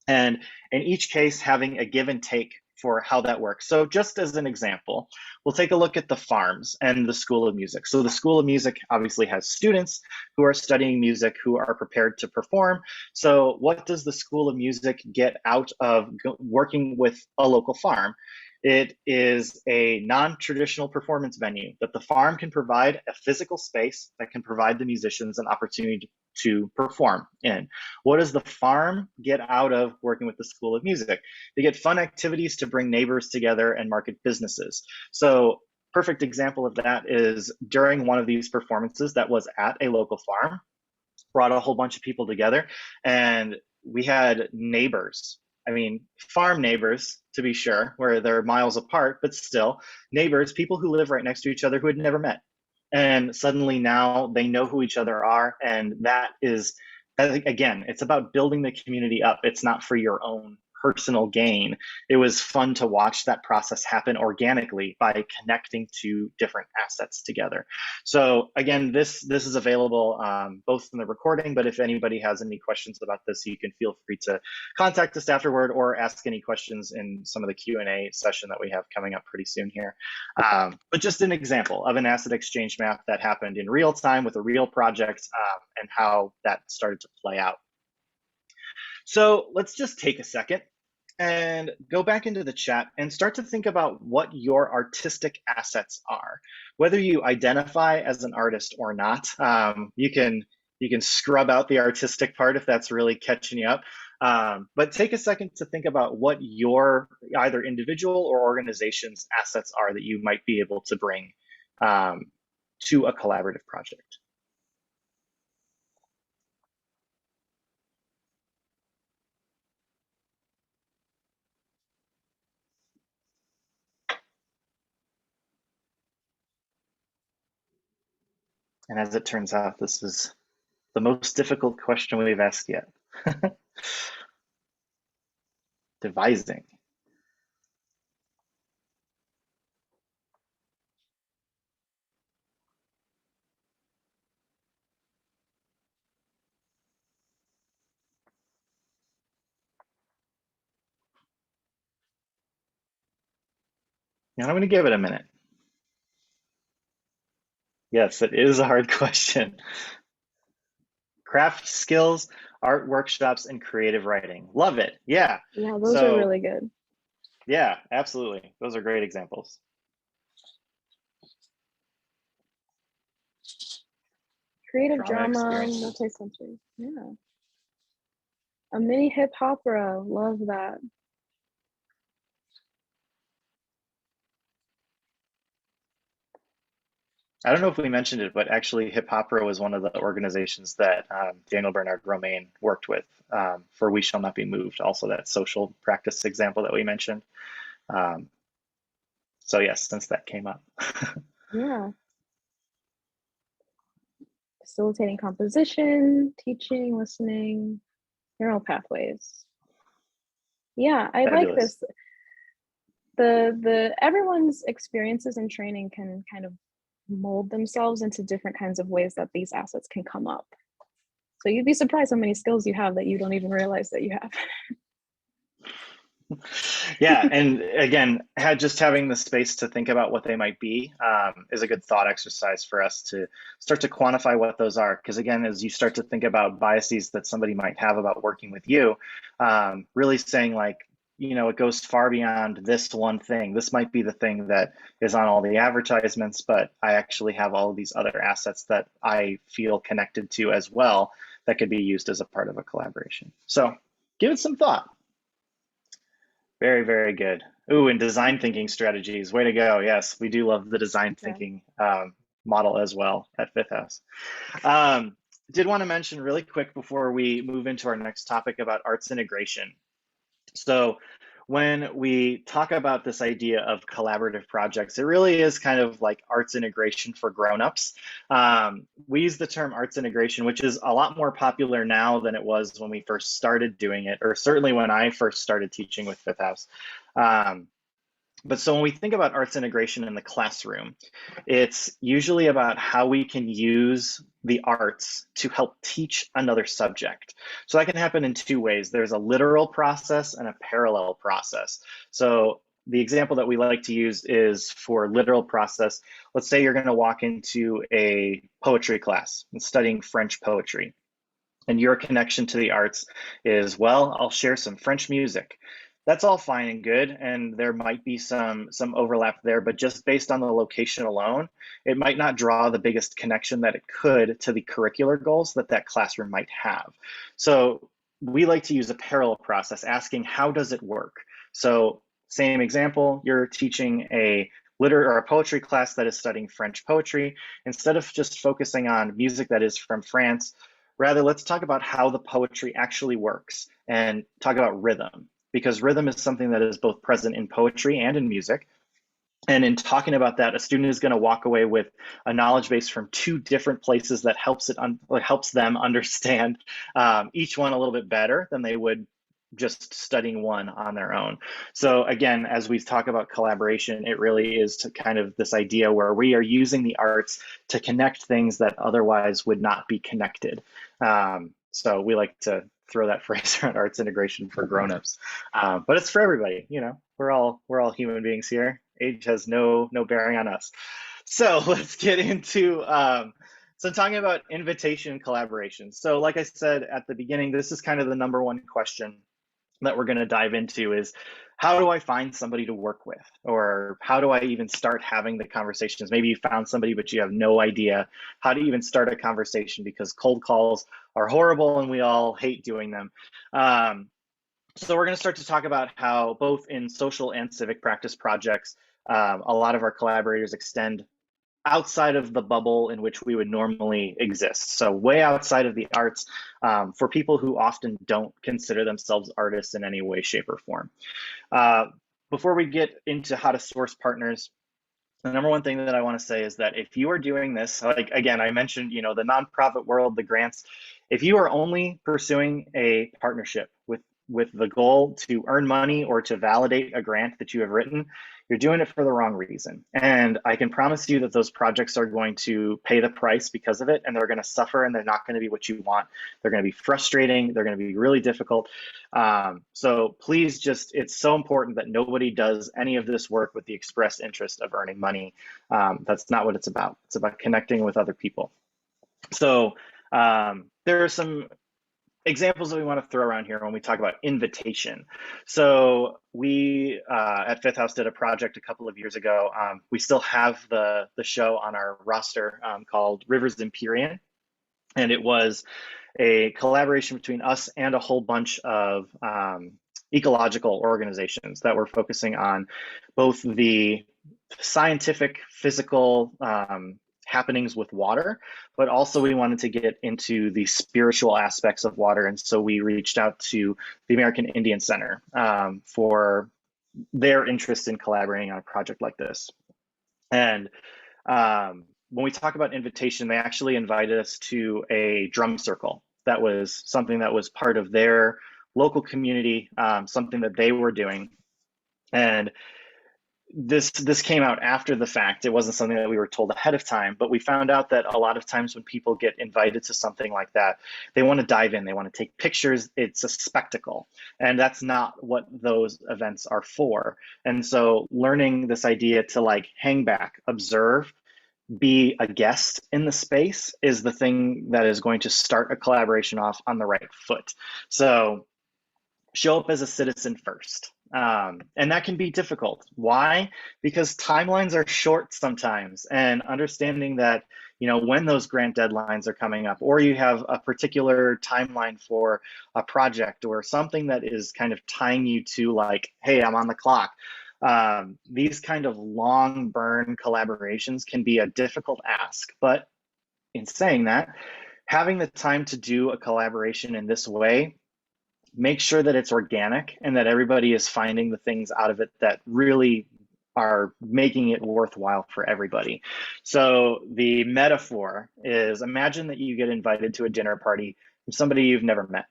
And in each case, having a give and take for how that works. So just as an example, we'll take a look at the farms and the School of Music. So the School of Music obviously has students who are studying music, who are prepared to perform. So what does the School of Music get out of working with a local farm? It is a non-traditional performance venue that the farm can provide a physical space that can provide the musicians an opportunity to perform in. What does the farm get out of working with the School of Music? They get fun activities to bring neighbors together and market businesses. So perfect example of that is during one of these performances that was at a local farm, brought a whole bunch of people together, and we had neighbors. I mean, farm neighbors, to be sure, where they're miles apart, but still neighbors, people who live right next to each other who had never met. And suddenly now they know who each other are. And that is, again, it's about building the community up. It's not for your own personal gain. It was fun to watch that process happen organically by connecting two different assets together. So again, this is available both in the recording, but if anybody has any questions about this, you can feel free to contact us afterward or ask any questions in some of the Q&A session that we have coming up pretty soon here. But just an example of an asset exchange map that happened in real time with a real project and how that started to play out. So let's just take a second and go back into the chat and start to think about what your artistic assets are. Whether you identify as an artist or not, you can scrub out the artistic part if that's really catching you up. But take a second to think about what your either individual or organization's assets are that you might be able to bring to a collaborative project. And as it turns out, this is the most difficult question we've asked yet. Devising. And I'm going to give it a minute. Yes, it is a hard question. Craft skills, art workshops, and creative writing. Love it. Yeah. Yeah, those are So, really good. yeah, absolutely. Those are great examples. Creative Drama drama, experiences. multisensory. Yeah. A mini hip opera. Love that. I don't know if we mentioned it, but actually Hip Opera was one of the organizations that Daniel Bernard Romaine worked with for We Shall Not Be Moved, also that social practice example that we mentioned. So yes, since that came up. Yeah. Facilitating composition, teaching, listening, neural pathways. Yeah, I like Fabulous. this. The everyone's experiences and training can kind of mold themselves into different kinds of ways that these assets can come up. So you'd be surprised how many skills you have that you don't even realize that you have. Yeah, and again, just having the space to think about what they might be is a good thought exercise for us to start to quantify what those are. Because again, as you start to think about biases that somebody might have about working with you, really saying like, it goes far beyond this one thing. This might be the thing that is on all the advertisements, but I actually have all of these other assets that I feel connected to as well that could be used as a part of a collaboration. So give it some thought. Very, very good. Ooh, and design thinking strategies. Way to go. Yes, we do love the design thinking model as well at Fifth House. Did want to mention really quick before we move into our next topic about arts integration. So when we talk about this idea of collaborative projects, it really is kind of like arts integration for grown-ups. We use the term arts integration, which is a lot more popular now than it was when we first started doing it, or certainly when I first started teaching with Fifth House. But so when we think about arts integration in the classroom, it's usually about how we can use the arts to help teach another subject. So that can happen in two ways. There's a literal process and a parallel process. So the example that we like to use is for literal process. Let's say you're going to walk into a poetry class and studying French poetry. And your connection to the arts is, well, I'll share some French music. That's all fine and good, and there might be some overlap there, but just based on the location alone, it might not draw the biggest connection that it could to the curricular goals that that classroom might have. So we like to use a parallel process, asking how does it work? So same example, you're teaching a a poetry class that is studying French poetry. Instead of just focusing on music that is from France, rather, let's talk about how the poetry actually works and talk about rhythm, because rhythm is something that is both present in poetry and in music. And in talking about that, a student is going to walk away with a knowledge base from two different places that helps them understand each one a little bit better than they would just studying one on their own. So again, as we talk about collaboration, it really is to kind of this idea where we are using the arts to connect things that otherwise would not be connected. So we like to throw that phrase around arts integration for grown-ups, but it's for everybody. We're all human beings here. Age has no bearing on us. So let's get into so talking about invitation and collaboration. So like I said at the beginning, this is kind of the number one question that we're going to dive into is, how do I find somebody to work with? Or how do I even start having the conversations? Maybe you found somebody, but you have no idea how to even start a conversation because cold calls are horrible and we all hate doing them. So we're going to start to talk about how both in social and civic practice projects, a lot of our collaborators extend outside of the bubble in which we would normally exist. So way outside of the arts for people who often don't consider themselves artists in any way, shape, or form. Before we get into how to source partners, the number one thing that I want to say is that if you are doing this, like again, I mentioned, the nonprofit world, the grants, if you are only pursuing a partnership with the goal to earn money or to validate a grant that you have written, you're doing it for the wrong reason. And I can promise you that those projects are going to pay the price because of it, and they're going to suffer, and they're not going to be what you want. They're going to be frustrating. They're going to be really difficult. So please it's so important that nobody does any of this work with the express interest of earning money. That's not what it's about. It's about connecting with other people. So there are some examples that we want to throw around here when we talk about invitation. So we at Fifth House did a project a couple of years ago. We still have the show on our roster called Rivers Empyrean. And it was a collaboration between us and a whole bunch of ecological organizations that were focusing on both the scientific, physical happenings with water, but also we wanted to get into the spiritual aspects of water. And so we reached out to the American Indian Center for their interest in collaborating on a project like this. And when we talk about invitation, they actually invited us to a drum circle. That was something that was part of their local community, something that they were doing. And this came out after the fact. It wasn't something that we were told ahead of time, but we found out that a lot of times when people get invited to something like that, they want to dive in, they want to take pictures. It's a spectacle, and that's not what those events are for. And so learning this idea to like hang back, observe, be a guest in the space is the thing that is going to start a collaboration off on the right foot. So show up as a citizen first. And that can be difficult. Why? Because timelines are short sometimes, and understanding that, you know, when those grant deadlines are coming up, or you have a particular timeline for a project or something that is kind of tying you to like, hey, I'm on the clock. These kind of long burn collaborations can be a difficult ask. But in saying that, having the time to do a collaboration in this way, make sure that it's organic and that everybody is finding the things out of it that really are making it worthwhile for everybody. So the metaphor is, imagine that you get invited to a dinner party from somebody you've never met.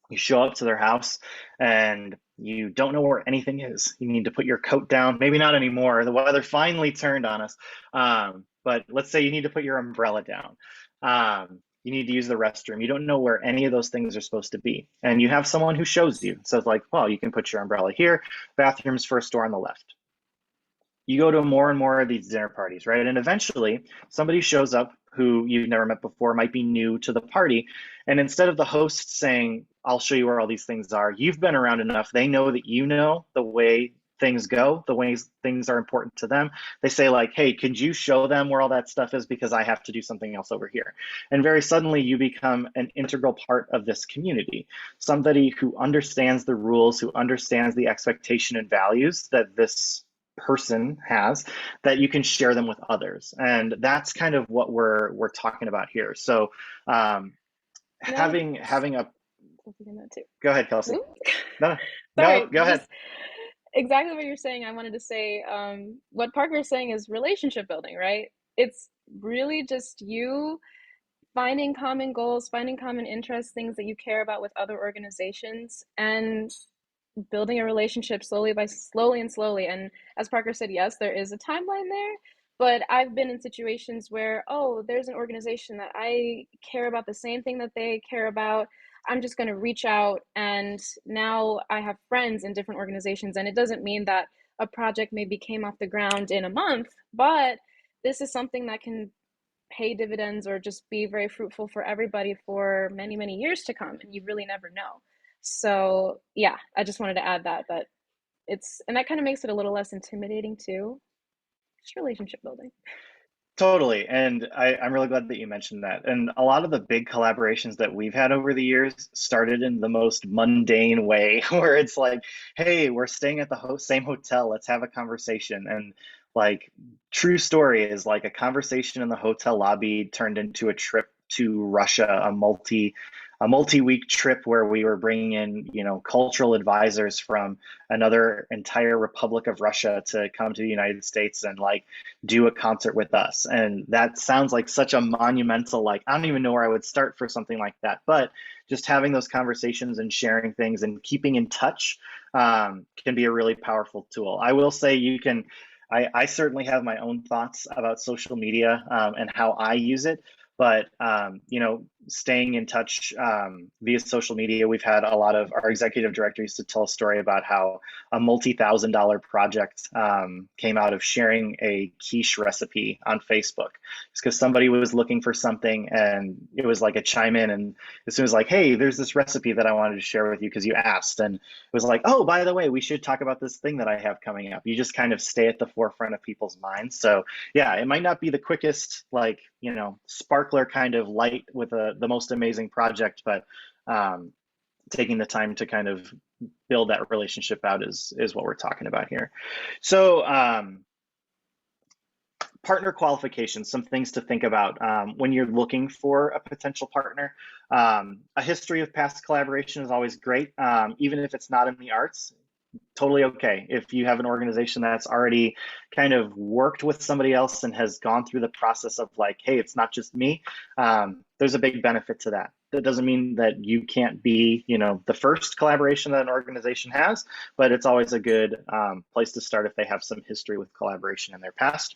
You show up to their house and you don't know where anything is. You need to put your coat down. Maybe not anymore. The weather finally turned on us. But let's say you need to put your umbrella down. You need to use the restroom. You don't know where any of those things are supposed to be. And you have someone who shows you. So it's like, well, you can put your umbrella here. Bathroom's first door on the left. You go to more and more of these dinner parties, right? And eventually somebody shows up who you've never met before, might be new to the party. And instead of the host saying, I'll show you where all these things are, you've been around enough. They know that you know the way things go, the ways things are important to them. They say like, hey, could you show them where all that stuff is, because I have to do something else over here. And very suddenly you become an integral part of this community, somebody who understands the rules, who understands the expectation and values that this person has, that you can share them with others. And that's kind of what we're talking about here. So having a go ahead, Khelsey. No, go ahead. Exactly what you're saying. I wanted to say what Parker is saying is relationship building, right? It's really just you finding common goals, finding common interests, things that you care about with other organizations, and building a relationship slowly and slowly. And as Parker said, yes, there is a timeline there, but I've been in situations where, oh, there's an organization that I care about the same thing that they care about. I'm just going to reach out, and now I have friends in different organizations. And it doesn't mean that a project maybe came off the ground in a month, but this is something that can pay dividends or just be very fruitful for everybody for many, many years to come. And you really never know. So yeah, I just wanted to add that it's, and that kind of makes it a little less intimidating too. Just relationship building. Totally. And I'm really glad that you mentioned that. And a lot of the big collaborations that we've had over the years started in the most mundane way, where it's like, hey, we're staying at the same hotel. Let's have a conversation. And like, true story is like a conversation in the hotel lobby turned into a trip to Russia, a multi multi-week trip where we were bringing in, cultural advisors from another entire Republic of Russia to come to the United States and like do a concert with us. And that sounds like such a monumental, like, I don't even know where I would start for something like that. But just having those conversations and sharing things and keeping in touch can be a really powerful tool. I will say I certainly have my own thoughts about social media and how I use it. But, staying in touch via social media, we've had a lot of our executive director used to tell a story about how a multi-$1,000 project came out of sharing a quiche recipe on Facebook. It's because somebody was looking for something and it was like a chime in. And as soon as like, hey, there's this recipe that I wanted to share with you because you asked. And it was like, oh, by the way, we should talk about this thing that I have coming up. You just kind of stay at the forefront of people's minds. So yeah, it might not be the quickest, like, sparkler kind of light with the most amazing project, but taking the time to kind of build that relationship out is what we're talking about here. So partner qualifications, some things to think about when you're looking for a potential partner. A history of past collaboration is always great, even if it's not in the arts. Totally okay. If you have an organization that's already kind of worked with somebody else and has gone through the process of like, hey, it's not just me, there's a big benefit to that. That doesn't mean that you can't be, the first collaboration that an organization has, but it's always a good place to start if they have some history with collaboration in their past.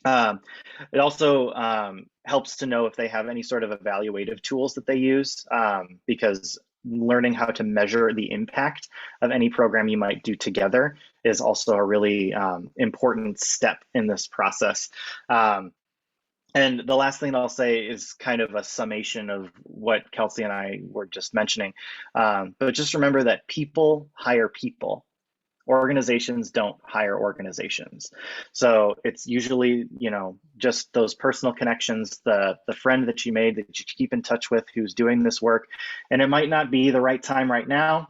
It also helps to know if they have any sort of evaluative tools that they use, because learning how to measure the impact of any program you might do together is also a really important step in this process. And the last thing I'll say is kind of a summation of what Khelsey and I were just mentioning. But just remember that people hire people. Organizations don't hire organizations. So it's usually, just those personal connections, the friend that you made that you keep in touch with who's doing this work. And it might not be the right time right now,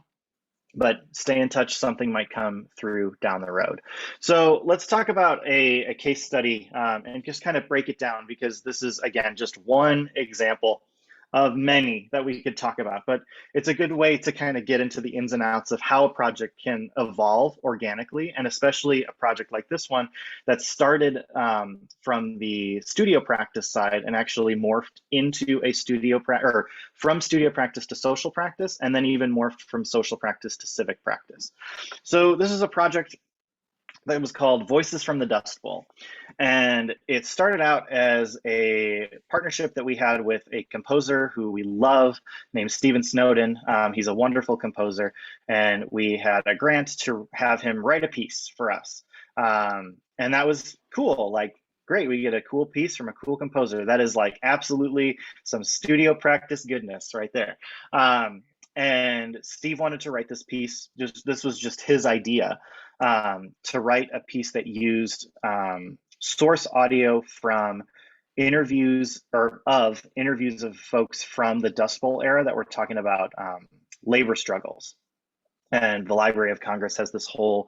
but stay in touch, something might come through down the road. So let's talk about a case study and just kind of break it down, because this is, again, just one example of many that we could talk about, but it's a good way to kind of get into the ins and outs of how a project can evolve organically, and especially a project like this one that started from the studio practice side and actually morphed into a or from studio practice to social practice, and then even morphed from social practice to civic practice. So this is a project that was called Voices from the Dust Bowl. And it started out as a partnership that we had with a composer who we love named Stephen Snowden. He's a wonderful composer. And we had a grant to have him write a piece for us. And that was cool. Like, great, we get a cool piece from a cool composer. That is like absolutely some studio practice goodness right there. And Steve wanted to write this piece. This was just his idea, to write a piece that used source audio from interviews of folks from the Dust Bowl era that were talking about labor struggles. And the Library of Congress has this whole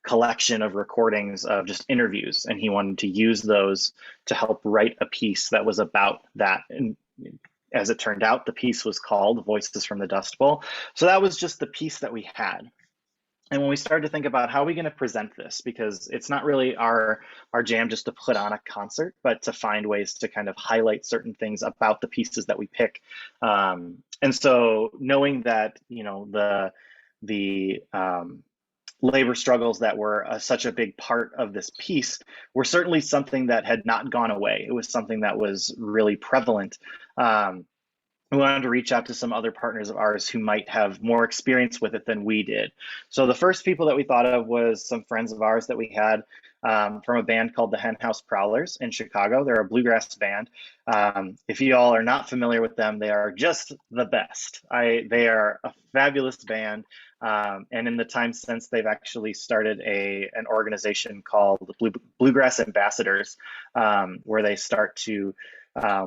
collection of recordings of just interviews, and he wanted to use those to help write a piece that was about that. And as it turned out, the piece was called Voices from the Dust Bowl. So that was just the piece that we had. And when we started to think about how are we going to present this, because it's not really our jam just to put on a concert, but to find ways to kind of highlight certain things about the pieces that we pick. And so knowing that, the labor struggles that were such a big part of this piece were certainly something that had not gone away. It was something that was really prevalent. We wanted to reach out to some other partners of ours who might have more experience with it than we did. So the first people that we thought of was some friends of ours that we had from a band called the Hen House Prowlers in Chicago. They're a bluegrass band. If you all are not familiar with them, they are just the best. They are a fabulous band. And in the time since, they've actually started an organization called Bluegrass Ambassadors, where they start to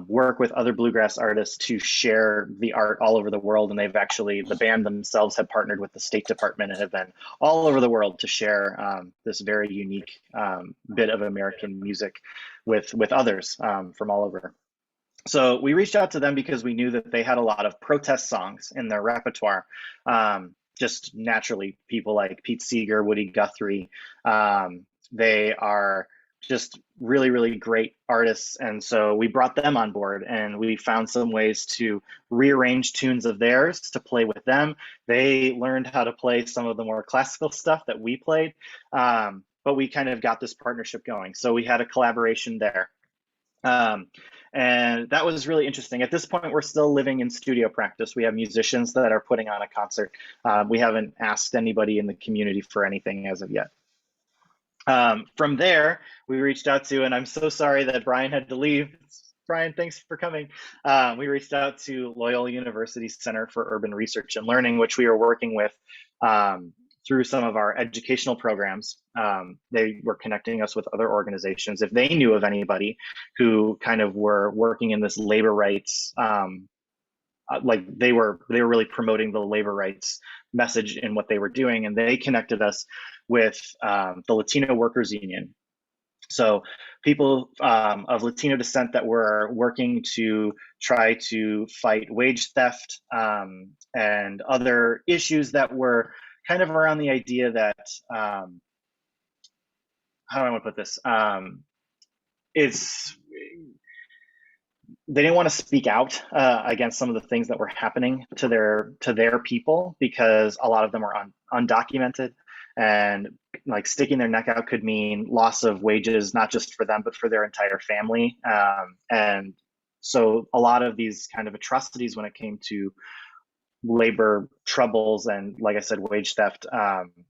work with other bluegrass artists to share the art all over the world. And the band themselves have partnered with the State Department and have been all over the world to share this very unique bit of American music with others from all over. So we reached out to them because we knew that they had a lot of protest songs in their repertoire. Just naturally, people like Pete Seeger, Woody Guthrie, they are just really, really great artists. And so we brought them on board and we found some ways to rearrange tunes of theirs to play with them. They learned how to play some of the more classical stuff that we played, but we kind of got this partnership going. So we had a collaboration there. And that was really interesting. At this point, we're still living in studio practice. We have musicians that are putting on a concert. We haven't asked anybody in the community for anything as of yet. From there, we reached out to, and I'm so sorry that Brian had to leave. Brian, thanks for coming. We reached out to Loyola University Center for Urban Research and Learning, which we are working with through some of our educational programs. They were connecting us with other organizations. If they knew of anybody who kind of were working in this labor rights, like they were really promoting the labor rights message in what they were doing, and they connected us with the Latino Workers Union. So people of Latino descent that were working to try to fight wage theft and other issues that were kind of around the idea that, how do I want to put this? They didn't want to speak out against some of the things that were happening to their people because a lot of them are undocumented, and like sticking their neck out could mean loss of wages, not just for them, but for their entire family. And so a lot of these kind of atrocities when it came to labor troubles and, like I said, wage theft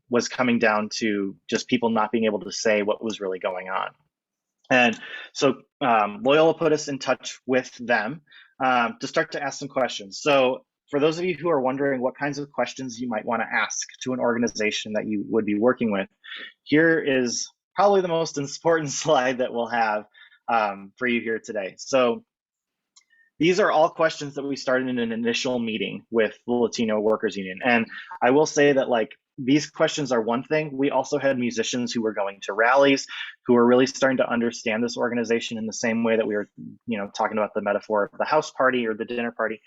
was coming down to just people not being able to say what was really going on. And so Loyola put us in touch with them to start to ask some questions. So for those of you who are wondering what kinds of questions you might want to ask to an organization that you would be working with, here is probably the most important slide that we'll have for you here today. So these are all questions that we started in an initial meeting with the Latino Workers Union. And I will say that, like, these questions are one thing. We also had musicians who were going to rallies, who were really starting to understand this organization in the same way that we were, talking about the metaphor of the house party or the dinner party.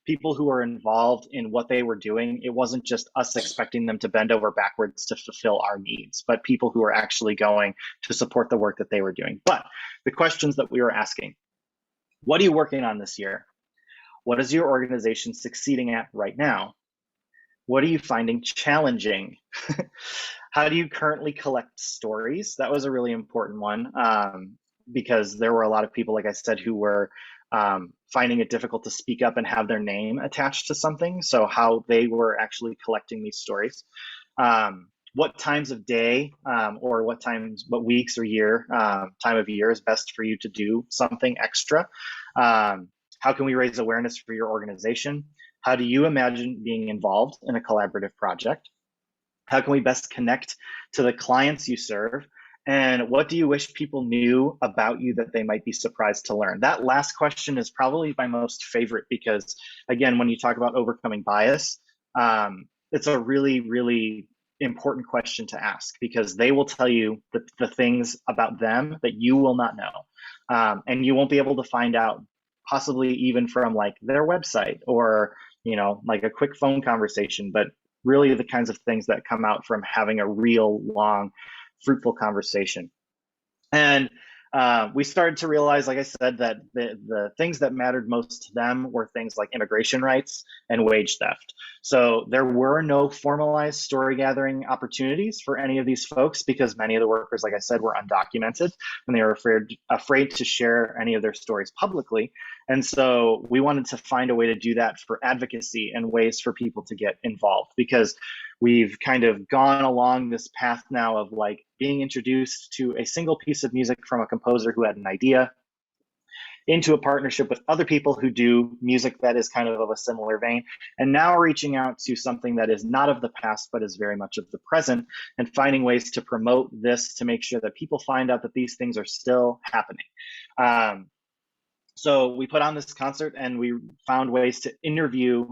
People who were involved in what they were doing. It wasn't just us expecting them to bend over backwards to fulfill our needs, but people who were actually going to support the work that they were doing. But the questions that we were asking: what are you working on this year? What is your organization succeeding at right now? What are you finding challenging? How do you currently collect stories? That was a really important one because there were a lot of people, like I said, who were finding it difficult to speak up and have their name attached to something. So how they were actually collecting these stories. What times of day or what weeks or time of year is best for you to do something extra? How can we raise awareness for your organization? How do you imagine being involved in a collaborative project? How can we best connect to the clients you serve? And what do you wish people knew about you that they might be surprised to learn? That last question is probably my most favorite because, again, when you talk about overcoming bias, it's a really, really important question to ask because they will tell you the things about them that you will not know. And you won't be able to find out possibly even from like their website or, like a quick phone conversation, but really the kinds of things that come out from having a real long, fruitful conversation. And we started to realize, like I said, that the things that mattered most to them were things like immigration rights and wage theft. So there were no formalized story gathering opportunities for any of these folks because many of the workers, like I said, were undocumented and they were afraid to share any of their stories publicly. And so we wanted to find a way to do that for advocacy and ways for people to get involved because we've kind of gone along this path now of like being introduced to a single piece of music from a composer who had an idea into a partnership with other people who do music that is kind of a similar vein, and now reaching out to something that is not of the past, but is very much of the present, and finding ways to promote this to make sure that people find out that these things are still happening. So we put on this concert and we found ways to interview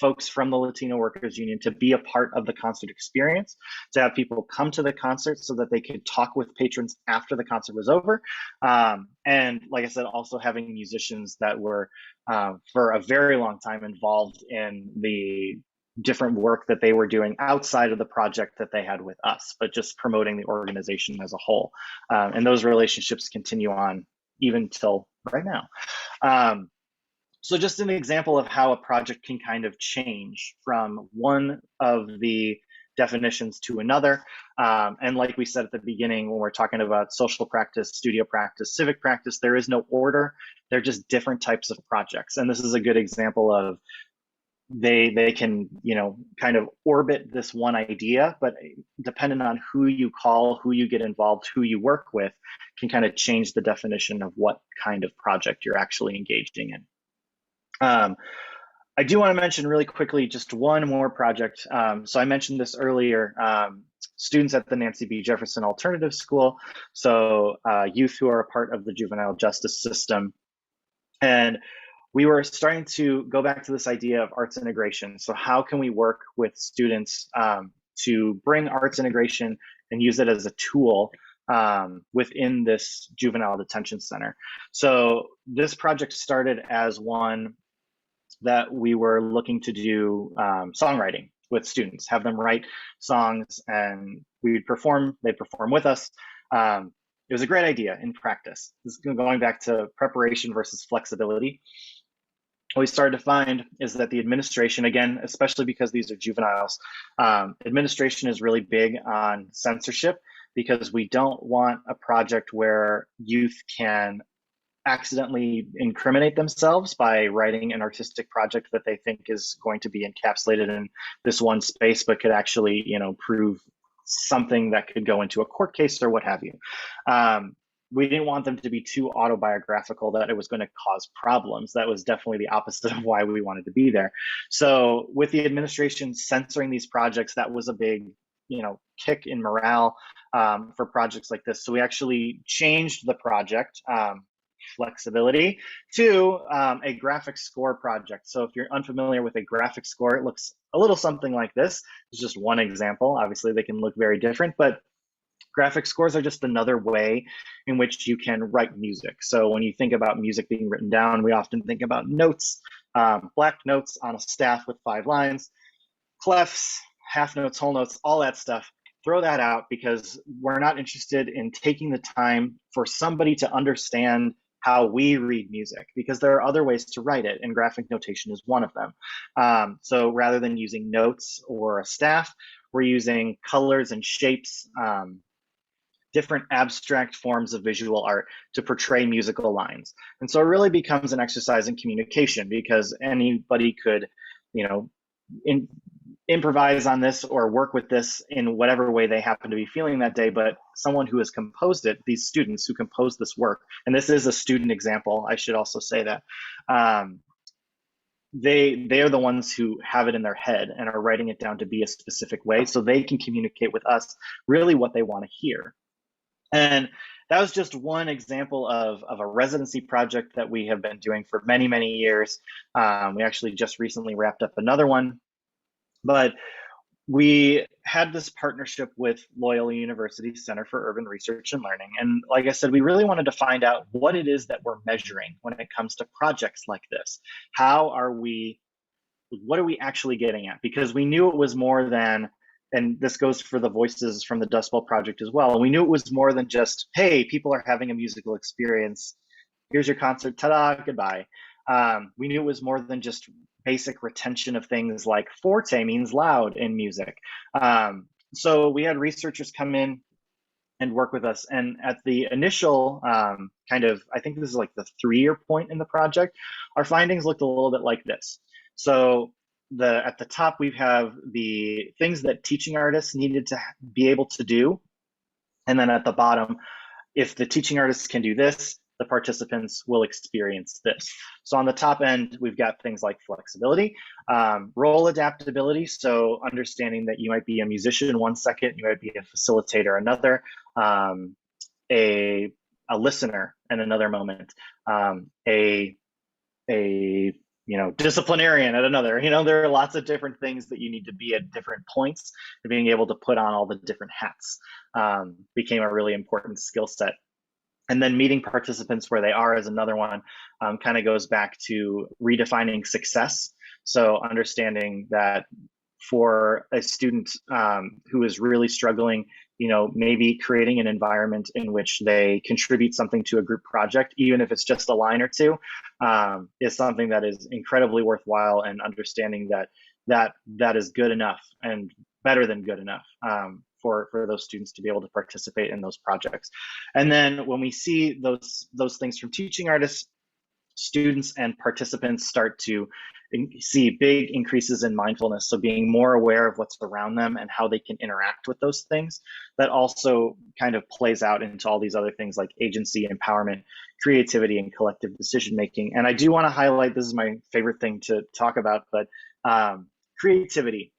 folks from the Latino Workers Union to be a part of the concert experience, to have people come to the concert so that they could talk with patrons after the concert was over. And like I said, also having musicians that were for a very long time involved in the different work that they were doing outside of the project that they had with us, but just promoting the organization as a whole. And those relationships continue on even till right now. So just an example of how a project can kind of change from one of the definitions to another. And like we said at the beginning, when we're talking about social practice, studio practice, civic practice, there is no order. They're just different types of projects. And this is a good example of they can, you know, kind of orbit this one idea, but depending on who you call, who you get involved, who you work with, can kind of change the definition of what kind of project you're actually engaging in. I do want to mention really quickly just one more project. So I mentioned this earlier, students at the Nancy B. Jefferson Alternative School, so youth who are a part of the juvenile justice system. And we were starting to go back to this idea of arts integration. So how can we work with students to bring arts integration and use it as a tool within this juvenile detention center? So this project started as one that we were looking to do songwriting with students, have them write songs, and we'd perform, they'd perform with us. It was a great idea in practice. This is going back to preparation versus flexibility. What we started to find is that the administration, again, especially because these are juveniles, administration is really big on censorship, because we don't want a project where youth can accidentally incriminate themselves by writing an artistic project that they think is going to be encapsulated in this one space, but could actually, you know, prove something that could go into a court case or what have you. We didn't want them to be too autobiographical that it was going to cause problems. That was definitely the opposite of why we wanted to be there. So with the administration censoring these projects, that was a big, you know, kick in morale for projects like this. So we actually changed the project flexibility to a graphic score project. So if you're unfamiliar with a graphic score, it looks a little something like this. It's just one example. Obviously, they can look very different, but graphic scores are just another way in which you can write music. So when you think about music being written down, we often think about notes, black notes on a staff with 5 lines, clefs, half notes, whole notes, all that stuff. Throw that out, because we're not interested in taking the time for somebody to understand how we read music, because there are other ways to write it, and graphic notation is one of them. So rather than using notes or a staff, we're using colors and shapes, different abstract forms of visual art to portray musical lines. And so it really becomes an exercise in communication, because anybody could, you know, improvise on this or work with this in whatever way they happen to be feeling that day. But someone who has composed it, these students who composed this work, and this is a student example, I should also say that, they are the ones who have it in their head and are writing it down to be a specific way, so they can communicate with us really what they want to hear. And that was just one example of a residency project that we have been doing for many, many years. We actually just recently wrapped up another one. But we had this partnership with Loyola University Center for Urban Research and Learning. And like I said, we really wanted to find out what it is that we're measuring when it comes to projects like this. What are we actually getting at? Because we knew it was more than, and this goes for the Voices from the Dust Bowl project as well, we knew it was more than just, hey, people are having a musical experience, here's your concert, ta-da, goodbye. We knew it was more than just basic retention of things like forte means loud in music. So we had researchers come in and work with us. And at the initial kind of, I think this is like the 3-year point in the project, our findings looked a little bit like this. So at the top, we have the things that teaching artists needed to be able to do. And then at the bottom, if the teaching artists can do this, the participants will experience this. So on the top end, we've got things like flexibility, role adaptability. So understanding that you might be a musician one second, you might be a facilitator another, a listener in another moment, a disciplinarian at another. There are lots of different things that you need to be at different points, and being able to put on all the different hats became a really important skill set. And then meeting participants where they are is another one. Kind of goes back to redefining success. So understanding that for a student who is really struggling, maybe creating an environment in which they contribute something to a group project, even if it's just a line or two, is something that is incredibly worthwhile, and understanding that is good enough and better than good enough for those students to be able to participate in those projects. And then when we see those things from teaching artists, students and participants start to see big increases in mindfulness. So being more aware of what's around them and how they can interact with those things. That also kind of plays out into all these other things like agency, empowerment, creativity, and collective decision making. And I do want to highlight, this is my favorite thing to talk about, but creativity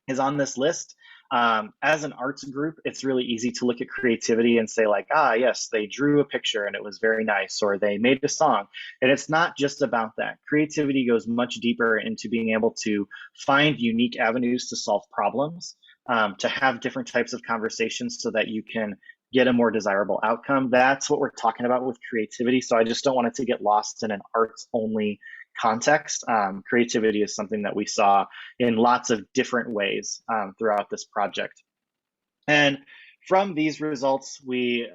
is on this list. As an arts group, it's really easy to look at creativity and say like, yes, they drew a picture and it was very nice, or they made a song. And it's not just about that. Creativity goes much deeper into being able to find unique avenues to solve problems, to have different types of conversations so that you can get a more desirable outcome. That's what we're talking about with creativity. So I just don't want it to get lost in an arts only context. Creativity is something that we saw in lots of different ways throughout this project. And from these results, we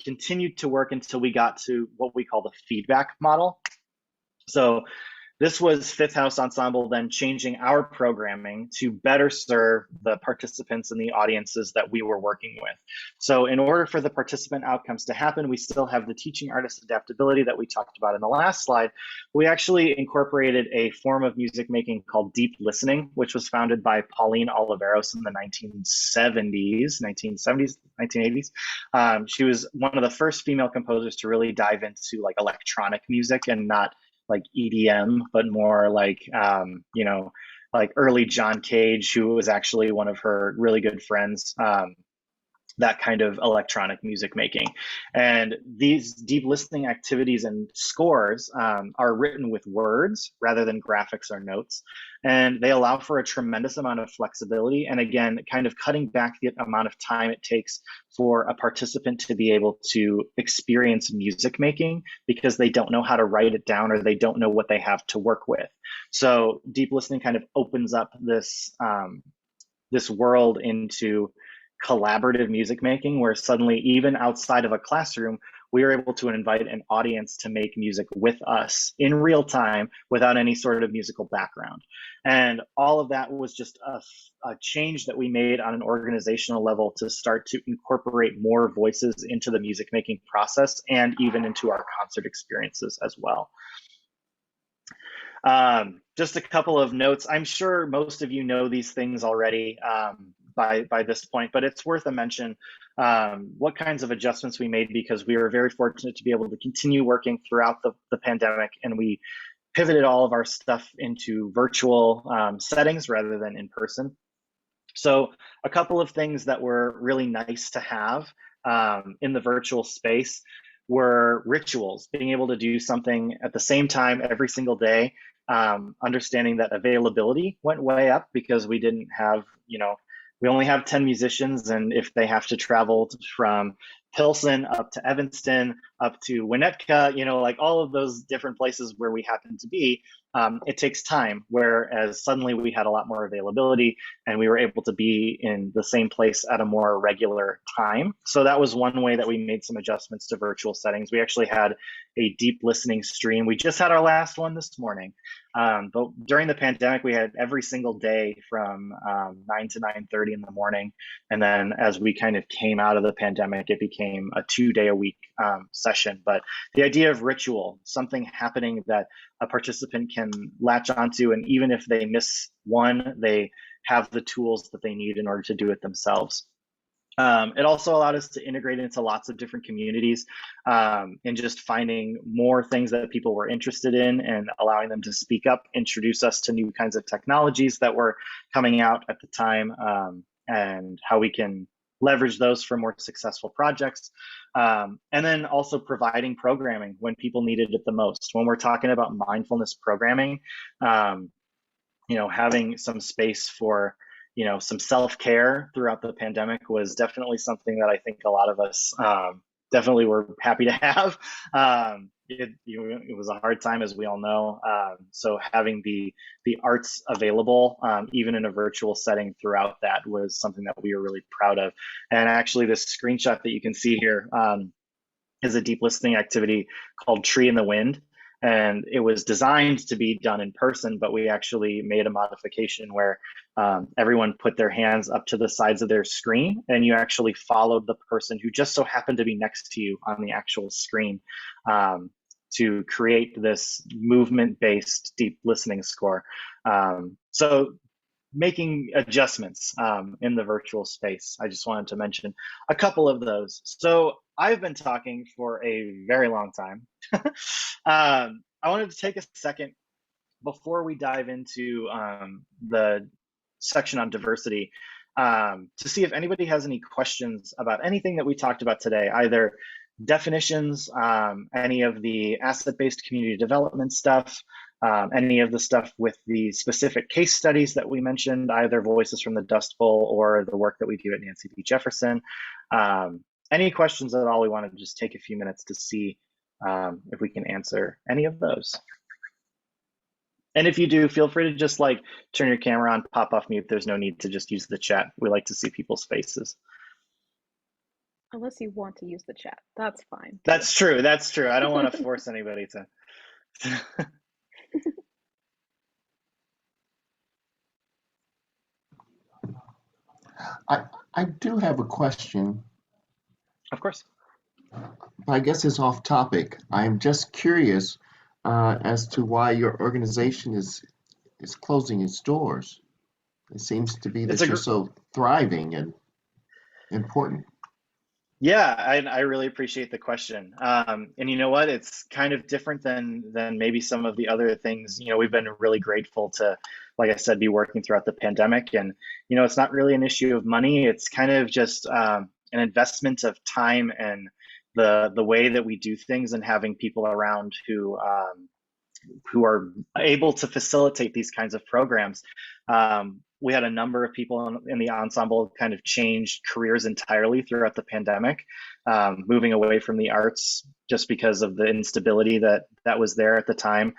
continued to work until we got to what we call the feedback model. So this was Fifth House Ensemble then changing our programming to better serve the participants and the audiences that we were working with. So in order for the participant outcomes to happen, we still have the teaching artist adaptability that we talked about in the last slide. We actually incorporated a form of music making called deep listening, which was founded by Pauline Oliveros in the 1980s. She was one of the first female composers to really dive into like electronic music, and not like EDM, but more like, like early John Cage, who was actually one of her really good friends, that kind of electronic music making. And these deep listening activities and scores are written with words rather than graphics or notes. And they allow for a tremendous amount of flexibility. And again, kind of cutting back the amount of time it takes for a participant to be able to experience music making because they don't know how to write it down, or they don't know what they have to work with. So deep listening kind of opens up this, this world into collaborative music making, where suddenly, even outside of a classroom, we were able to invite an audience to make music with us in real time without any sort of musical background. And all of that was just a change that we made on an organizational level to start to incorporate more voices into the music making process, and even into our concert experiences as well. Just a couple of notes. I'm sure most of you know these things already by this point, but it's worth a mention what kinds of adjustments we made, because we were very fortunate to be able to continue working throughout the pandemic, and we pivoted all of our stuff into virtual settings rather than in person. So a couple of things that were really nice to have in the virtual space were rituals, being able to do something at the same time every single day, understanding that availability went way up because we didn't have, we only have 10 musicians, and if they have to travel from Pilsen up to Evanston, up to Winnetka, like all of those different places where we happen to be, it takes time. Whereas suddenly we had a lot more availability, and we were able to be in the same place at a more regular time. So that was one way that we made some adjustments to virtual settings. We actually had a deep listening stream. We just had our last one this morning. But during the pandemic, we had every single day from 9 to 9:30 in the morning. And then as we kind of came out of the pandemic, it became a 2-day-a-week session. But the idea of ritual, something happening that a participant can latch onto, and even if they miss one, they have the tools that they need in order to do it themselves. It also allowed us to integrate into lots of different communities, and just finding more things that people were interested in and allowing them to speak up, introduce us to new kinds of technologies that were coming out at the time, and how we can leverage those for more successful projects. And then also providing programming when people needed it the most. When we're talking about mindfulness programming, having some space for, some self-care throughout the pandemic was definitely something that I think a lot of us definitely were happy to have. It was a hard time, as we all know. So having the arts available, even in a virtual setting throughout that, was something that we were really proud of. And actually, this screenshot that you can see here is a deep listening activity called Tree in the Wind. And it was designed to be done in person, but we actually made a modification where everyone put their hands up to the sides of their screen, and you actually followed the person who just so happened to be next to you on the actual screen to create this movement-based deep listening score. So making adjustments in the virtual space. I just wanted to mention a couple of those. So I've been talking for a very long time. I wanted to take a second before we dive into the section on diversity to see if anybody has any questions about anything that we talked about today, either definitions, any of the asset-based community development stuff, any of the stuff with the specific case studies that we mentioned, either Voices from the Dust Bowl or the work that we do at Nancy B. Jefferson. Any questions at all, we want to just take a few minutes to see if we can answer any of those. And if you do, feel free to just turn your camera on, pop off mute. There's no need to just use the chat. We like to see people's faces. Unless you want to use the chat, that's fine. That's true. That's true. I don't want to force anybody to. I do have a question. Of course. I guess it's off topic. I'm just curious as to why your organization is closing its doors. It seems to be that you're so thriving and important. Yeah, I really appreciate the question. And you know what? It's kind of different than maybe some of the other things. We've been really grateful to, like I said, be working throughout the pandemic. And, it's not really an issue of money. It's kind of just an investment of time and the way that we do things, and having people around who are able to facilitate these kinds of programs. We had a number of people in the ensemble kind of change careers entirely throughout the pandemic, moving away from the arts just because of the instability that was there at the time.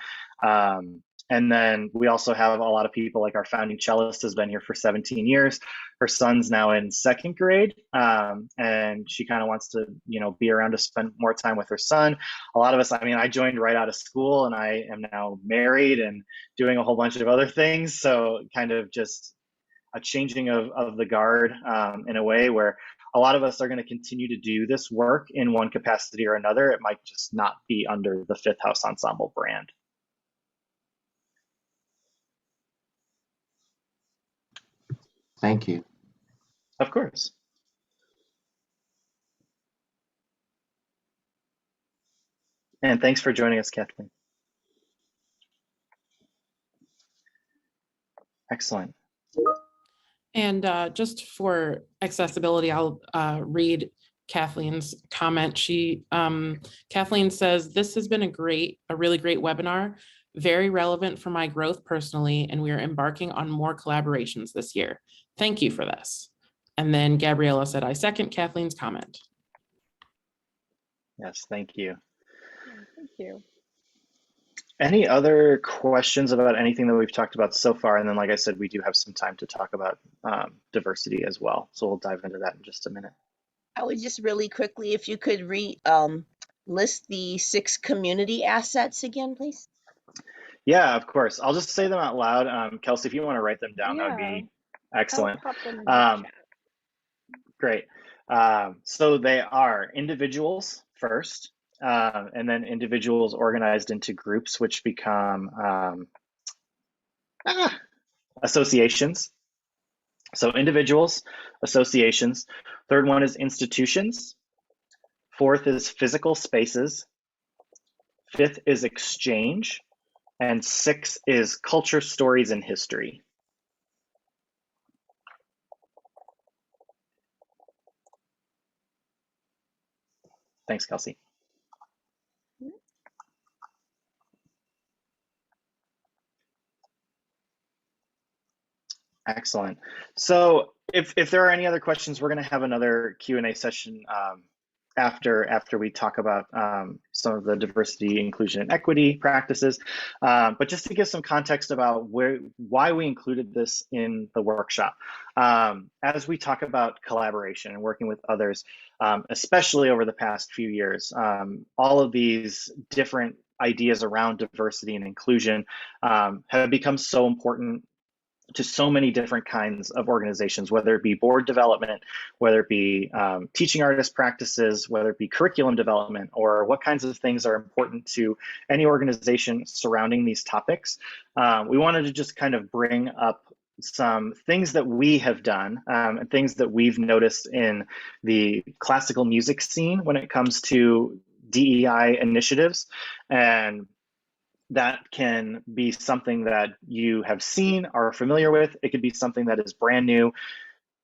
And then we also have a lot of people, like our founding cellist has been here for 17 years. Her son's now in second grade, and she kind of wants to, be around to spend more time with her son. A lot of us, I joined right out of school, and I am now married and doing a whole bunch of other things. So kind of just a changing of the guard in a way where a lot of us are going to continue to do this work in one capacity or another. It might just not be under the Fifth House Ensemble brand. Thank you. Of course. And thanks for joining us, Kathleen. Excellent. And just for accessibility, I'll read Kathleen's comment. Kathleen says, "This has been a really great webinar, very relevant for my growth personally, and we are embarking on more collaborations this year. Thank you for this." And then Gabriella said, "I second Kathleen's comment." Yes, thank you. Thank you. Any other questions about anything that we've talked about so far? And then, like I said, we do have some time to talk about diversity as well. So we'll dive into that in just a minute. I would just really quickly, if you could list the 6 community assets again, please. Yeah, of course. I'll just say them out loud. Khelsey, if you want to write them down, that would be excellent. I'll pop them in the chat. Great. So they are individuals first, and then individuals organized into groups, which become associations. So individuals, associations. Third one is institutions. Fourth is physical spaces. Fifth is exchange. And 6 is culture, stories, and history. Thanks, Khelsey. Excellent. So if there are any other questions, we're going to have another Q&A session after we talk about some of the diversity, inclusion, and equity practices. But just to give some context about why we included this in the workshop. As we talk about collaboration and working with others, especially over the past few years, all of these different ideas around diversity and inclusion have become so important to so many different kinds of organizations, whether it be board development, whether it be teaching artist practices, whether it be curriculum development, or what kinds of things are important to any organization surrounding these topics. We wanted to just kind of bring up some things that we have done and things that we've noticed in the classical music scene when it comes to DEI initiatives. And that can be something that you have seen, are familiar with. It could be something that is brand new.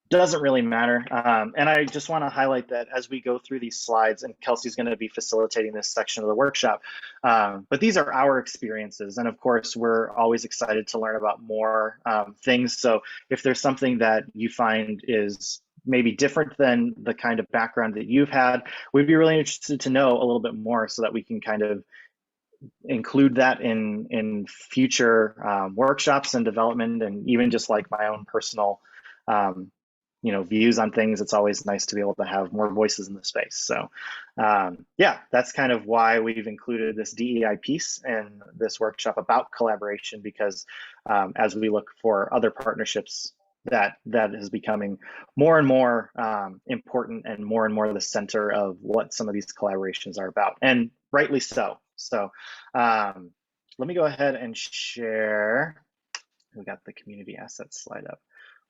Doesn't really matter. And I just want to highlight that as we go through these slides, and Kelsey's going to be facilitating this section of the workshop, but these are our experiences. And of course, we're always excited to learn about more things. So if there's something that you find is maybe different than the kind of background that you've had, we'd be really interested to know a little bit more so that we can kind of include that in future workshops and development, and even just like my own personal views on things. It's always nice to be able to have more voices in the space. So yeah, that's kind of why we've included this DEI piece in this workshop about collaboration, because as we look for other partnerships, that is becoming more and more important, and more the center of what some of these collaborations are about, and rightly so. So let me go ahead and share. We got the community assets slide up.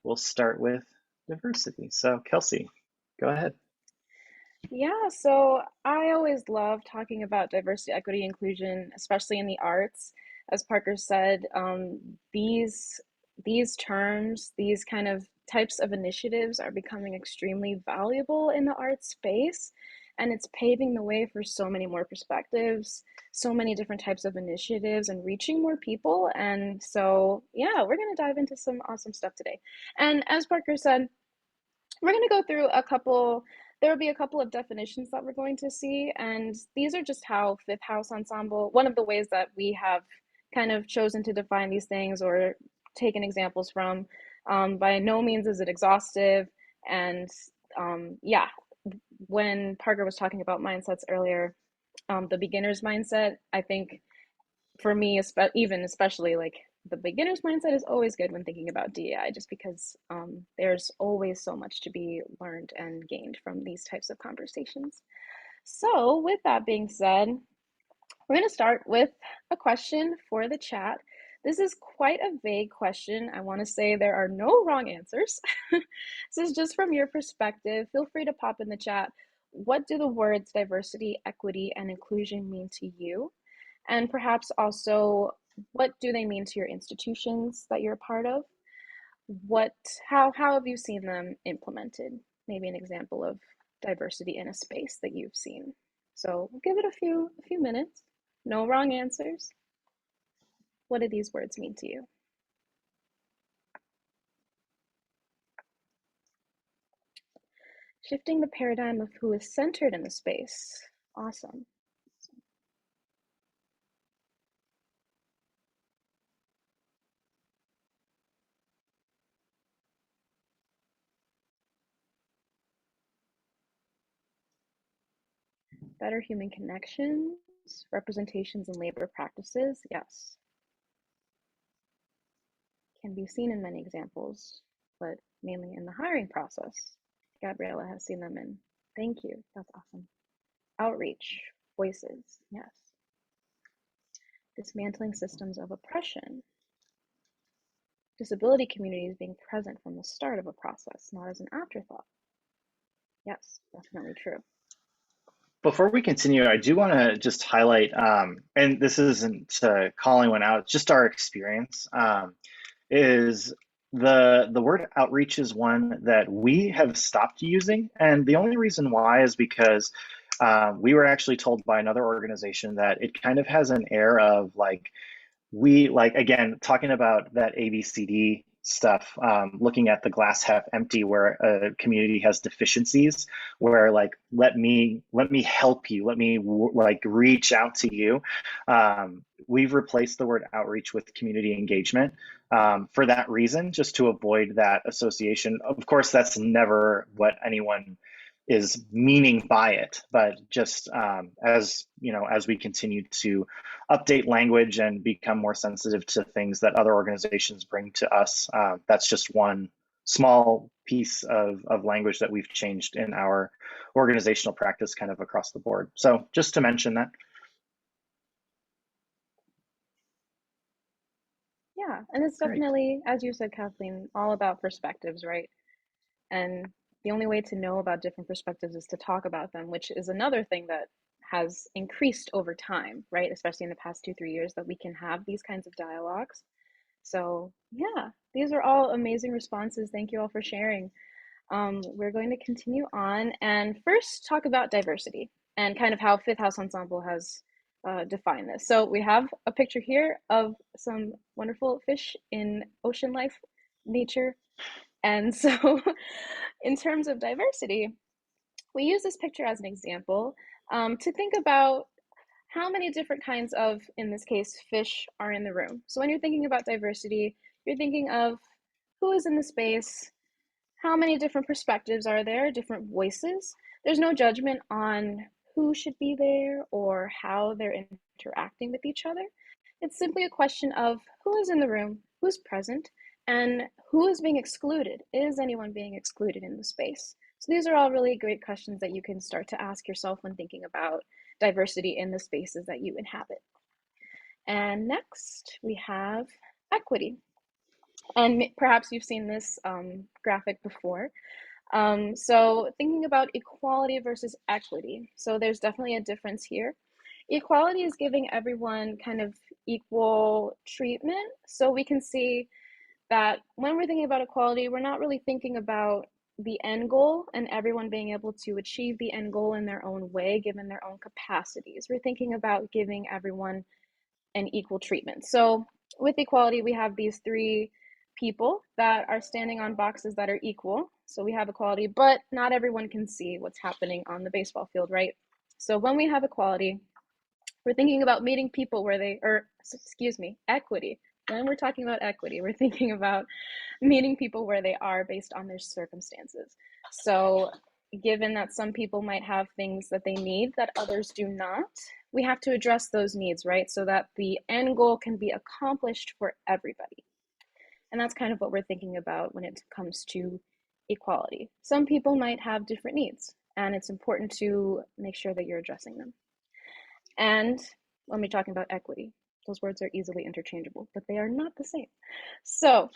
We'll start with diversity. So Khelsey, go ahead. Yeah, so I always love talking about diversity, equity, inclusion, especially in the arts. As Parker said, these terms, these kind of types of initiatives are becoming extremely valuable in the art space, and it's paving the way for so many more perspectives, so many different types of initiatives, and reaching more people. And so, yeah, we're going to dive into some awesome stuff today. And as Parker said, we're going to go through there will be a couple of definitions that we're going to see, and these are just how Fifth House Ensemble, one of the ways that we have kind of chosen to define these things or taken examples from. By no means is it exhaustive, and yeah, when Parker was talking about mindsets earlier, the beginner's mindset, I think for me, especially like the beginner's mindset is always good when thinking about DEI, just because there's always so much to be learned and gained from these types of conversations. So with that being said, we're going to start with a question for the chat. This is quite a vague question. I want to say there are no wrong answers. This is just from your perspective. Feel free to pop in the chat. What do the words diversity, equity, and inclusion mean to you? And perhaps also, what do they mean to your institutions that you're a part of? How have you seen them implemented? Maybe an example of diversity in a space that you've seen. So we'll give it a few minutes. No wrong answers. What do these words mean to you? Shifting the paradigm of who is centered in the space. Awesome. Better human connections, representations in labor practices, yes. Can be seen in many examples, but mainly in the hiring process. Gabriella has seen them in. Thank you, that's awesome. Outreach, voices, yes. Dismantling systems of oppression. Disability communities being present from the start of a process, not as an afterthought. Yes, definitely true. Before we continue, I do want to just highlight, and this isn't calling one out, it's just our experience, is the word outreach is one that we have stopped using. And the only reason why is because We were actually told by another organization that it kind of has an air of like, again, talking about that ABCD stuff, looking at the glass half empty where a community has deficiencies, where like, let me help you, let me like reach out to you. We've replaced the word outreach with community engagement for that reason, just to avoid that association. Of course, that's never what anyone is meaning by it, but just as you know, as we continue to update language and become more sensitive to things that other organizations bring to us, that's just one small piece of language that we've changed in our organizational practice kind of across the board. So just to mention that. Yeah, and it's definitely, as you said, Kathleen, all about perspectives, right? And the only way to know about different perspectives is to talk about them, which is another thing that has increased over time, right? Especially in the past 2-3 years, that we can have these kinds of dialogues. So yeah, these are all amazing responses. Thank you all for sharing. We're going to continue on and first talk about diversity and kind of how Fifth House Ensemble has defined this. So we have a picture here of some wonderful fish in ocean life, nature. And so in terms of diversity, we use this picture as an example to think about how many different kinds of, in this case, fish are in the room. So when you're thinking about diversity, you're thinking of who is in the space, how many different perspectives are there, different voices. There's no judgment on who should be there or how they're interacting with each other. It's simply a question of who is in the room, who's present, and who is being excluded. Is anyone being excluded in the space? So these are all really great questions that you can start to ask yourself when thinking about diversity in the spaces that you inhabit. And next we have equity. And perhaps you've seen this graphic before. So thinking about equality versus equity. So there's definitely a difference here. Equality is giving everyone kind of equal treatment. So we can see that when we're thinking about equality, we're not really thinking about the end goal and everyone being able to achieve the end goal in their own way, given their own capacities. We're thinking about giving everyone an equal treatment. So with equality, we have these three people that are standing on boxes that are equal. So we have equality, but not everyone can see what's happening on the baseball field, right? So when we have equality, we're thinking about meeting people where they, or excuse me, equity. When we're talking about equity, we're thinking about meeting people where they are based on their circumstances. So given that some people might have things that they need that others do not, we have to address those needs, right? So that the end goal can be accomplished for everybody. And that's kind of what we're thinking about when it comes to equality. Some people might have different needs, and it's important to make sure that you're addressing them. And when we're talking about equity, those words are easily interchangeable, but they are not the same. So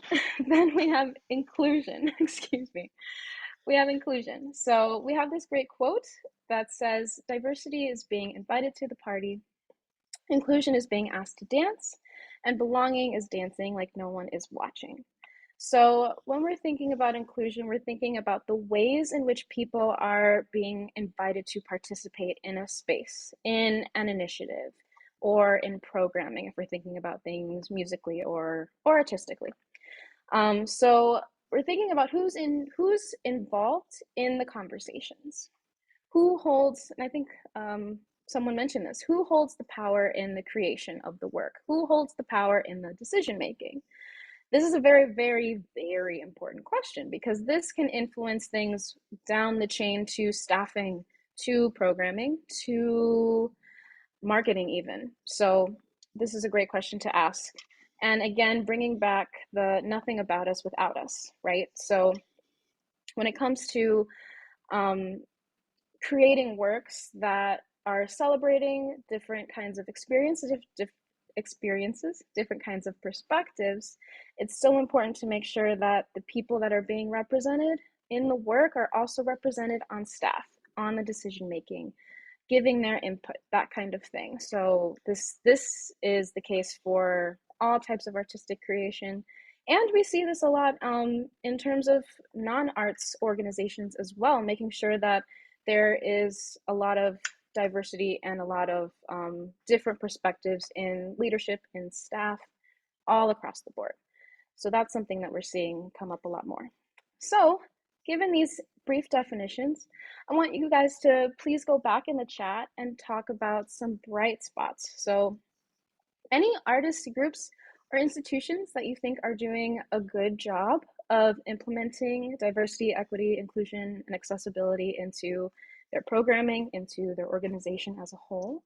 then we have inclusion, excuse me. We have inclusion. So we have this great quote that says, diversity is being invited to the party, inclusion is being asked to dance, and belonging is dancing like no one is watching. So when we're thinking about inclusion, we're thinking about the ways in which people are being invited to participate in a space, in an initiative, or in programming, if we're thinking about things musically or artistically. So we're thinking about who's involved in the conversations, who holds, and I think someone mentioned this, who holds the power in the creation of the work, who holds the power in the decision making. This is a very, very, very important question because this can influence things down the chain to staffing, to programming, to marketing even. So this is a great question to ask. And again, bringing back the nothing about us without us, right? So when it comes to creating works that are celebrating different kinds of experiences, different kinds of perspectives, it's so important to make sure that the people that are being represented in the work are also represented on staff, on the decision making, giving their input, that kind of thing. So this is the case for all types of artistic creation. And we see this a lot in terms of non-arts organizations as well, making sure that there is a lot of diversity and a lot of different perspectives in leadership and staff all across the board. So that's something that we're seeing come up a lot more. So given these brief definitions, I want you guys to please go back in the chat and talk about some bright spots. So any artists, groups, or institutions that you think are doing a good job of implementing diversity, equity, inclusion, and accessibility into their programming, into their organization as a whole.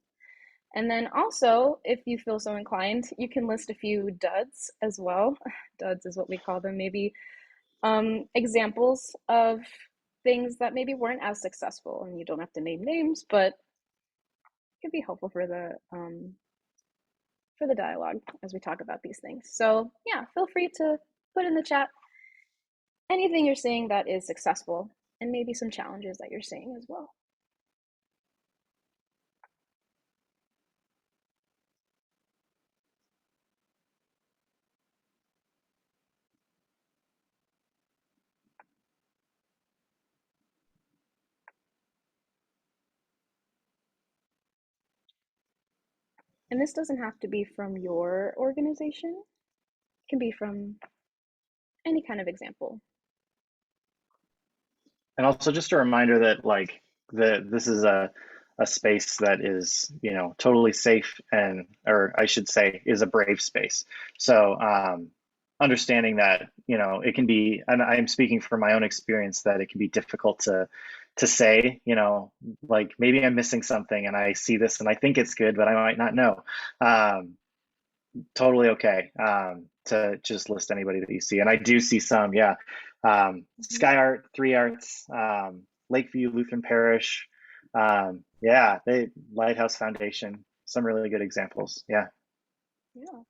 And then also, if you feel so inclined, you can list a few duds as well. Duds is what we call them, maybe examples of things that maybe weren't as successful. And you don't have to name names, but it could be helpful for the dialogue as we talk about these things. So yeah, feel free to put in the chat anything you're seeing that is successful and maybe some challenges that you're seeing as well. And this doesn't have to be from your organization. It can be from any kind of example. And also just a reminder that like this is a space that is, you know, totally safe and, or I should say, is a brave space. So understanding that, you know, it can be, and I'm speaking from my own experience, that it can be difficult to say, you know, like maybe I'm missing something and I see this and I think it's good, but I might not know. Totally okay to just list anybody that you see. And I do see some, yeah. Sky Art, 3 Arts, Lakeview Lutheran Parish, yeah, Lighthouse Foundation, some really good examples. Yeah. Yeah.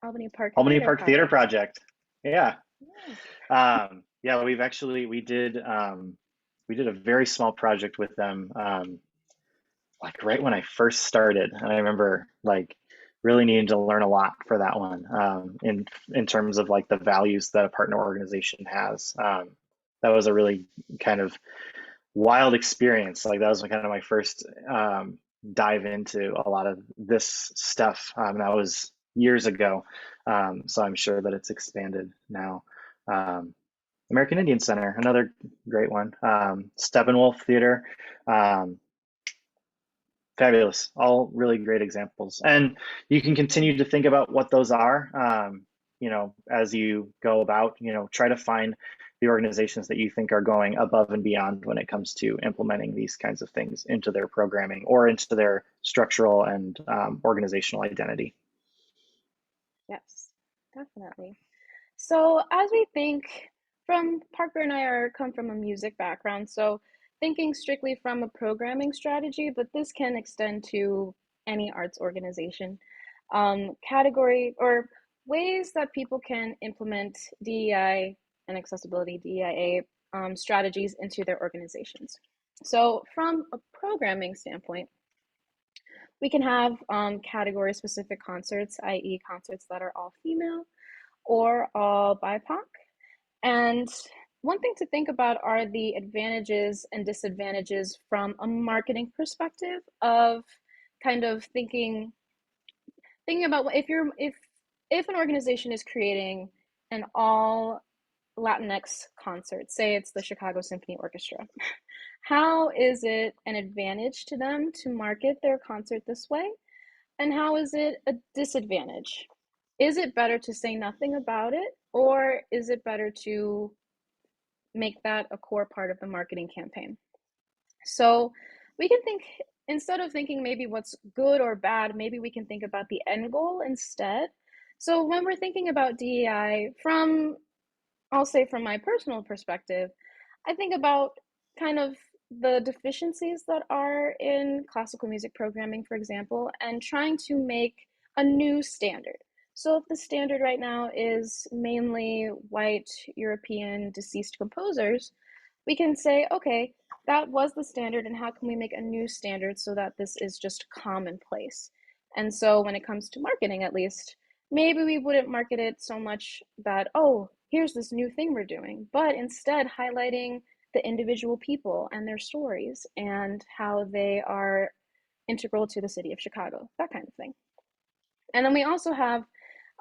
Albany Park Theater Project. Yeah. Yeah, we did a very small project with them, like right when I first started, and I remember like really needing to learn a lot for that one, in terms of like the values that a partner organization has. That was a really kind of wild experience. Like that was kind of my first dive into a lot of this stuff. That was years ago, so I'm sure that it's expanded now. American Indian Center, another great one. Steppenwolf Theater, fabulous, all really great examples. And you can continue to think about what those are, you know, as you go about, you know, try to find the organizations that you think are going above and beyond when it comes to implementing these kinds of things into their programming or into their structural and organizational identity. Yes, definitely. So as we think Parker and I come from a music background, so thinking strictly from a programming strategy, but this can extend to any arts organization, category or ways that people can implement DEI and accessibility, DEIA strategies into their organizations. So from a programming standpoint, we can have category specific concerts, i.e. concerts that are all female or all BIPOC. And one thing to think about are the advantages and disadvantages from a marketing perspective of kind of thinking about if an organization is creating an all Latinx concert, say it's the Chicago Symphony Orchestra, how is it an advantage to them to market their concert this way? And how is it a disadvantage? Is it better to say nothing about it, or is it better to make that a core part of the marketing campaign? So we can think, instead of thinking maybe what's good or bad, maybe we can think about the end goal instead. So when we're thinking about DEI, I'll say from my personal perspective, I think about kind of the deficiencies that are in classical music programming, for example, and trying to make a new standard. So if the standard right now is mainly white, European, deceased composers, we can say, okay, that was the standard, and how can we make a new standard so that this is just commonplace? And so when it comes to marketing, at least, maybe we wouldn't market it so much that, oh, here's this new thing we're doing, but instead highlighting the individual people and their stories and how they are integral to the city of Chicago, that kind of thing. And then we also have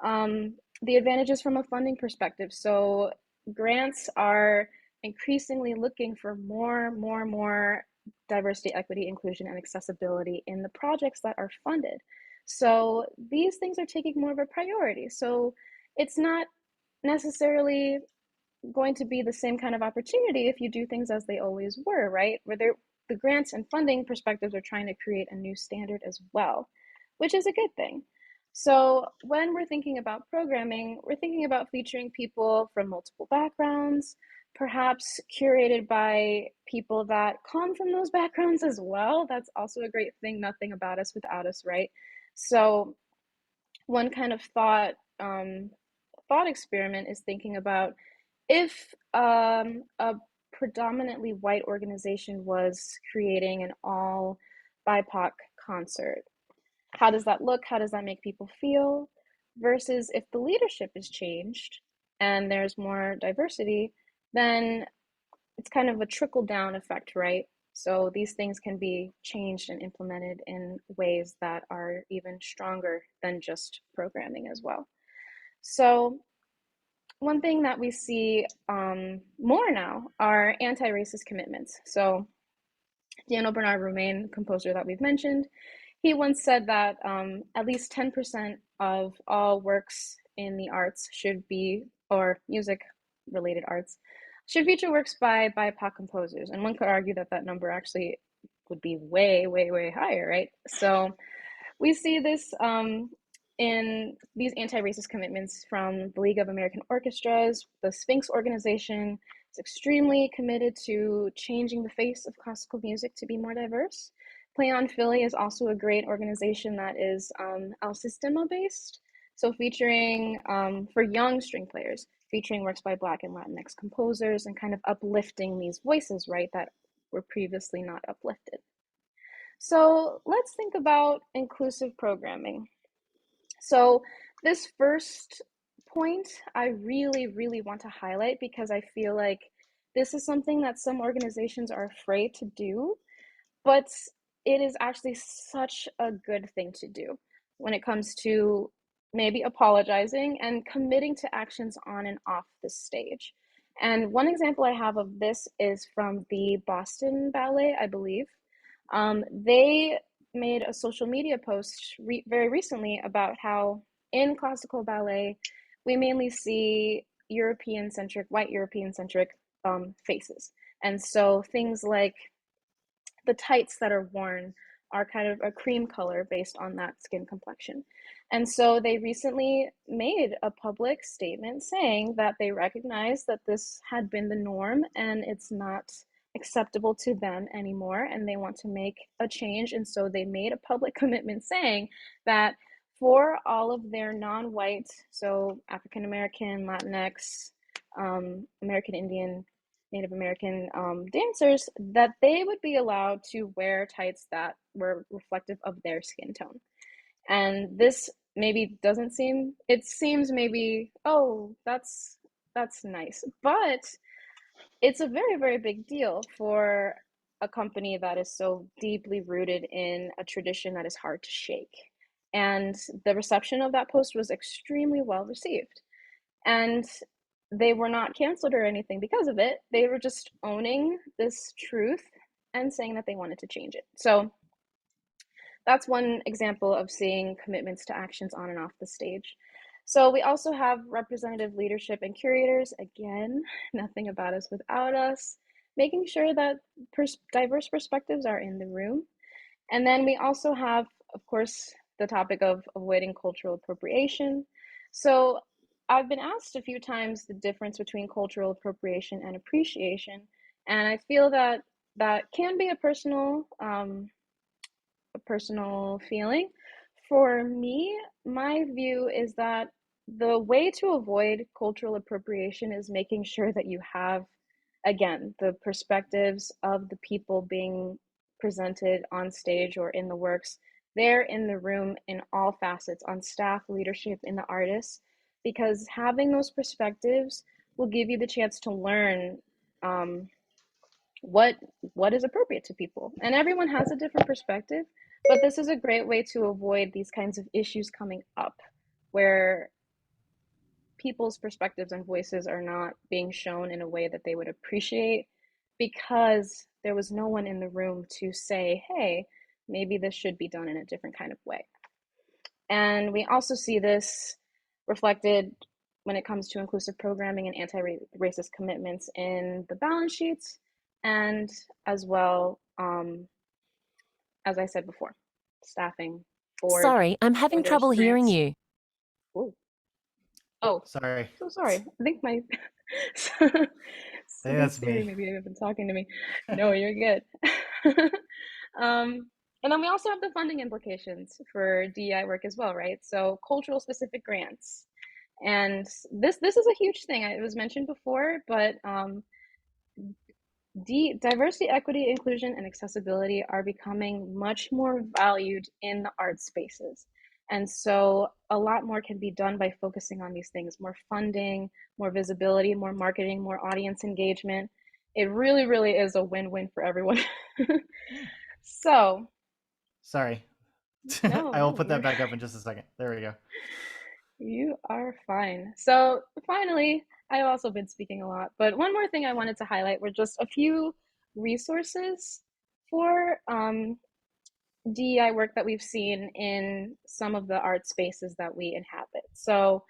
the advantages from a funding perspective. So grants are increasingly looking for more diversity, equity, inclusion, and accessibility in the projects that are funded. So these things are taking more of a priority. So it's not necessarily going to be the same kind of opportunity if you do things as they always were, right? Where the grants and funding perspectives are trying to create a new standard as well, which is a good thing. So when we're thinking about programming, we're thinking about featuring people from multiple backgrounds, perhaps curated by people that come from those backgrounds as well. That's also a great thing. Nothing about us without us, right? So one kind of thought experiment is thinking about if a predominantly white organization was creating an all BIPOC concert. How does that look? How does that make people feel? Versus if the leadership is changed and there's more diversity, then it's kind of a trickle down effect, right? So these things can be changed and implemented in ways that are even stronger than just programming as well. So one thing that we see more now are anti-racist commitments. So Daniel Bernard Roumain, composer that we've mentioned, he once said that at least 10% of all works in the arts should be, or music-related arts, should feature works by BIPOC composers. And one could argue that that number actually would be way, way, way higher, right? So we see this in these anti-racist commitments from the League of American Orchestras. The Sphinx organization is extremely committed to changing the face of classical music to be more diverse. Play on Philly is also a great organization that is El Sistema based, so featuring, for young string players, featuring works by Black and Latinx composers and kind of uplifting these voices, right, that were previously not uplifted. So let's think about inclusive programming. So this first point, I really, really want to highlight because I feel like this is something that some organizations are afraid to do, but it is actually such a good thing to do when it comes to maybe apologizing and committing to actions on and off the stage. And one example I have of this is from the Boston Ballet, I believe. They made a social media post very recently about how in classical ballet, we mainly see European-centric, white European-centric faces. And so things like the tights that are worn are kind of a cream color based on that skin complexion. And so they recently made a public statement saying that they recognize that this had been the norm and it's not acceptable to them anymore, and they want to make a change. And so they made a public commitment saying that for all of their non-white, so African American, Latinx, American Indian, Native American dancers, that they would be allowed to wear tights that were reflective of their skin tone. And this maybe doesn't seem, it seems maybe, oh, that's nice, but it's a very, very big deal for a company that is so deeply rooted in a tradition that is hard to shake. And the reception of that post was extremely well received. And they were not canceled or anything because of it. They were just owning this truth and saying that they wanted to change it. So that's one example of seeing commitments to actions on and off the stage. So we also have representative leadership and curators. Again, nothing about us without us, making sure that diverse perspectives are in the room. And then we also have, of course, the topic of avoiding cultural appropriation. So I've been asked a few times the difference between cultural appropriation and appreciation. And I feel that that can be a personal feeling. For me, my view is that the way to avoid cultural appropriation is making sure that you have, again, the perspectives of the people being presented on stage or in the works. They're in the room in all facets, on staff, leadership, in the artists, because having those perspectives will give you the chance to learn what is appropriate to people. And everyone has a different perspective, but this is a great way to avoid these kinds of issues coming up where people's perspectives and voices are not being shown in a way that they would appreciate because there was no one in the room to say, hey, maybe this should be done in a different kind of way. And we also see this reflected when it comes to inclusive programming and anti-racist commitments in the balance sheets, and as well, as I said before, staffing. Sorry, I'm having trouble hearing you. Ooh. Oh, sorry. So sorry. I think my that's Siri me. maybe have been talking to me. No, you're good. And then we also have the funding implications for DEI work as well, right? So cultural specific grants. And this is a huge thing. It was mentioned before, but diversity, equity, inclusion, and accessibility are becoming much more valued in the art spaces. And so a lot more can be done by focusing on these things, more funding, more visibility, more marketing, more audience engagement. It really, really is a win-win for everyone. So. Sorry. No, I will put that you're- back up in just a second. There we go. You are fine. So finally, I've also been speaking a lot, but one more thing I wanted to highlight were just a few resources for DEI work that we've seen in some of the art spaces that we inhabit. So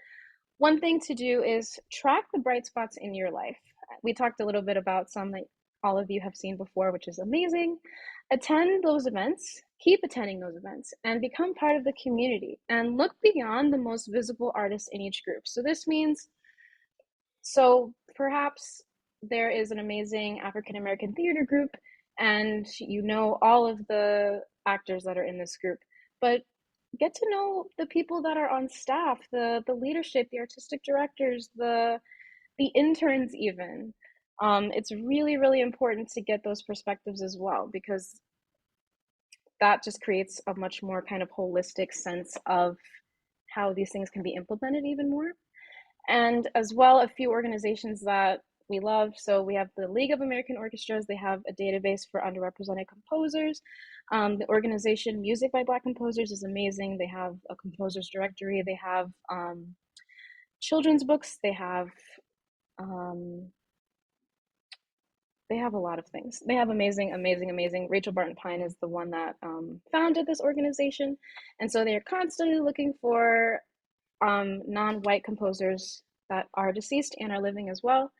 one thing to do is track the bright spots in your life. We talked a little bit about some that all of you have seen before, which is amazing. Attend those events, keep attending those events, and become part of the community, and look beyond the most visible artists in each group. So this means, so perhaps there is an amazing African-American theater group, and you know all of the actors that are in this group, but get to know the people that are on staff, the leadership, the artistic directors, the interns even. It's really, really important to get those perspectives as well, because that just creates a much more kind of holistic sense of how these things can be implemented even more. And as well, a few organizations that we love. So we have the League of American Orchestras. They have a database for underrepresented composers. The organization Music by Black Composers is amazing. They have a composers directory. They have children's books. They have a lot of things. They have amazing. Rachel Barton Pine is the one that founded this organization. And so they're constantly looking for non-white composers that are deceased and are living as well,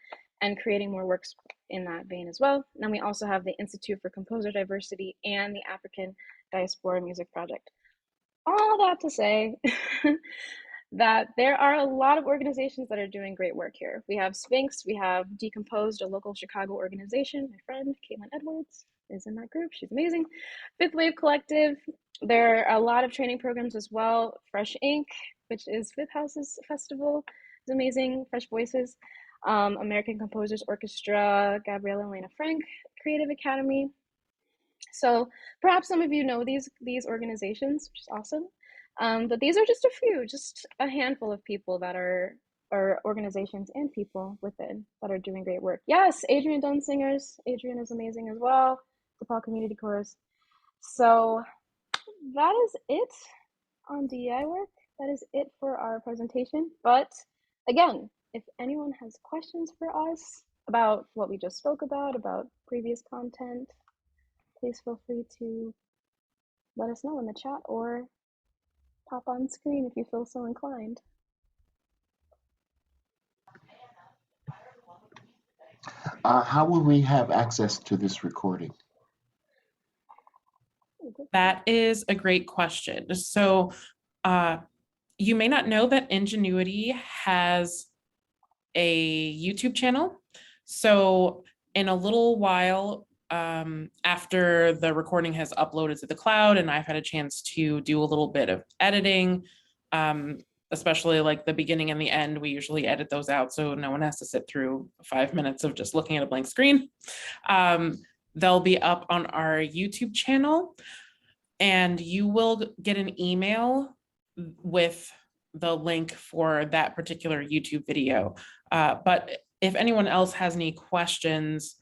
and creating more works in that vein as well. And then we also have the Institute for Composer Diversity and the African Diaspora Music Project. All that to say that there are a lot of organizations that are doing great work here. We have Sphinx, we have Decomposed, a local Chicago organization. My friend Caitlin Edwards is in that group. She's amazing. Fifth Wave Collective. There are a lot of training programs as well. Fresh Ink, which is Fifth House's festival, is amazing. Fresh Voices, American Composers Orchestra, Gabriella Elena Frank, Creative Academy. So perhaps some of you know these organizations, which is awesome. But these are just a few, just a handful of people that are organizations and people within that are doing great work. Yes, Adrian Dunsingers. Adrian is amazing as well. DePaul Community Chorus. So that is it on DEI work. That is it for our presentation. But again, if anyone has questions for us about what we just spoke about previous content, please feel free to let us know in the chat or pop on screen if you feel so inclined. How will we have access to this recording? That is a great question. So you may not know that Ingenuity has a YouTube channel. So in a little while, after the recording has uploaded to the cloud and I've had a chance to do a little bit of editing, especially like the beginning and the end, we usually edit those out so no one has to sit through 5 minutes of just looking at a blank screen. They'll be up on our YouTube channel, and you will get an email with the link for that particular YouTube video. But if anyone else has any questions,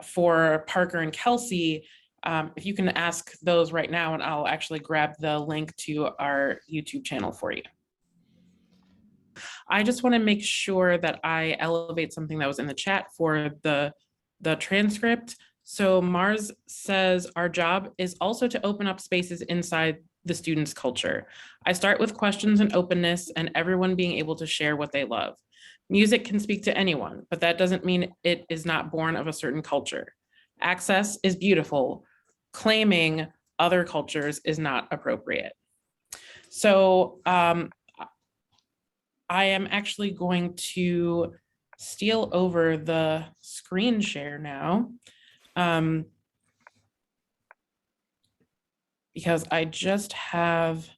for Parker and Khelsey, if you can ask those right now, and I'll actually grab the link to our YouTube channel for you. I just want to make sure that I elevate something that was in the chat for the transcript. So Mars says, our job is also to open up spaces inside the student's culture. I start with questions and openness and everyone being able to share what they love. Music can speak to anyone, but that doesn't mean it is not born of a certain culture. Access is beautiful. Claiming other cultures is not appropriate. So I am actually going to steal over the screen share now, because I just have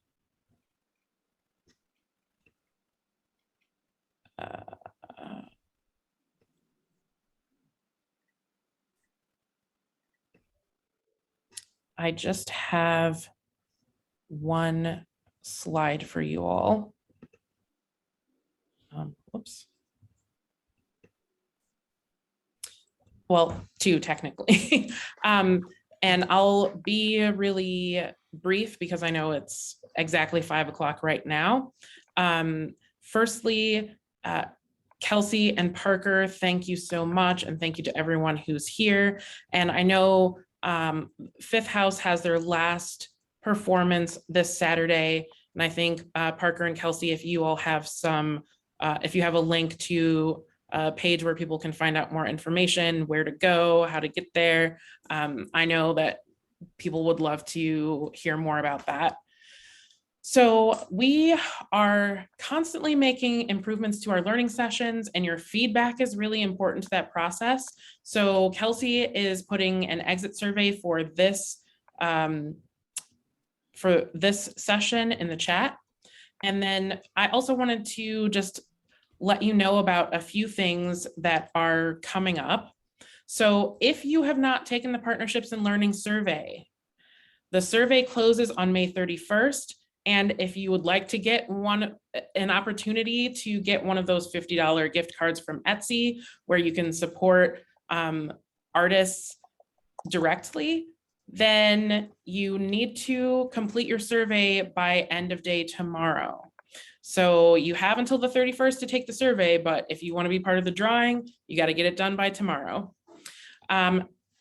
one slide for you all. Whoops. Well, two technically. And I'll be really brief because I know it's exactly 5 o'clock right now. Firstly, Khelsey and Parker, thank you so much. And thank you to everyone who's here. And I know Fifth House has their last performance this Saturday. And I think Parker and Khelsey, if you all have some, if you have a link to a page where people can find out more information, where to go, how to get there. I know that people would love to hear more about that. So we are constantly making improvements to our learning sessions, and your feedback is really important to that process. So Khelsey is putting an exit survey for this session in the chat. And then I also wanted to just let you know about a few things that are coming up. So if you have not taken the Partnerships and Learning survey, the survey closes on May 31st. And if you would like to get an opportunity to get one of those $50 gift cards from Etsy, where you can support artists directly, then you need to complete your survey by end of day tomorrow. So you have until the 31st to take the survey, but if you want to be part of the drawing, you got to get it done by tomorrow.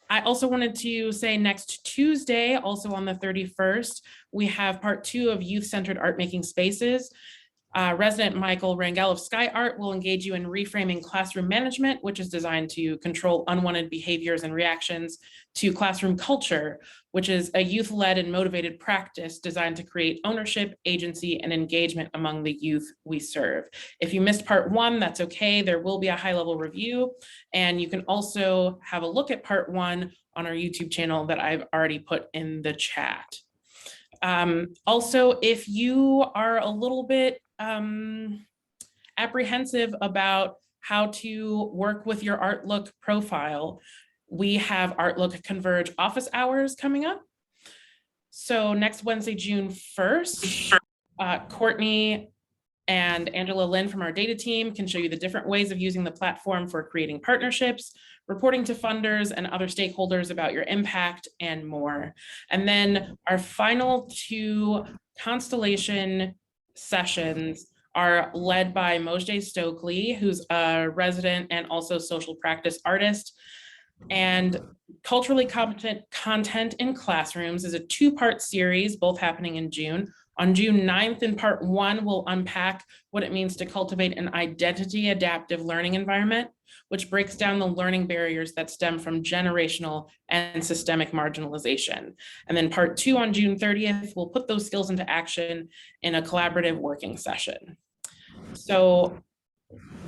I also wanted to say next Tuesday, also on the 31st, we have part 2 of Youth-Centered Art Making Spaces. Resident Michael Rangel of Sky Art will engage you in reframing classroom management, which is designed to control unwanted behaviors and reactions to classroom culture, which is a youth-led and motivated practice designed to create ownership, agency, and engagement among the youth we serve. If you missed part 1, that's okay. There will be a high-level review, and you can also have a look at part 1 on our YouTube channel that I've already put in the chat. Also, if you are a little bit apprehensive about how to work with your Artlook profile, we have Artlook Converge office hours coming up. So next Wednesday, June 1st, Courtney and Angela Lynn from our data team can show you the different ways of using the platform for creating partnerships, reporting to funders and other stakeholders about your impact, and more. And then our final 2 Constellation sessions are led by Mojde Stokely, who's a resident and also social practice artist. And Culturally Competent Content in Classrooms is a 2-part series, both happening in June. On June 9th, in part 1, we'll unpack what it means to cultivate an identity adaptive learning environment, which breaks down the learning barriers that stem from generational and systemic marginalization. And then part 2 on June 30th, we'll put those skills into action in a collaborative working session. So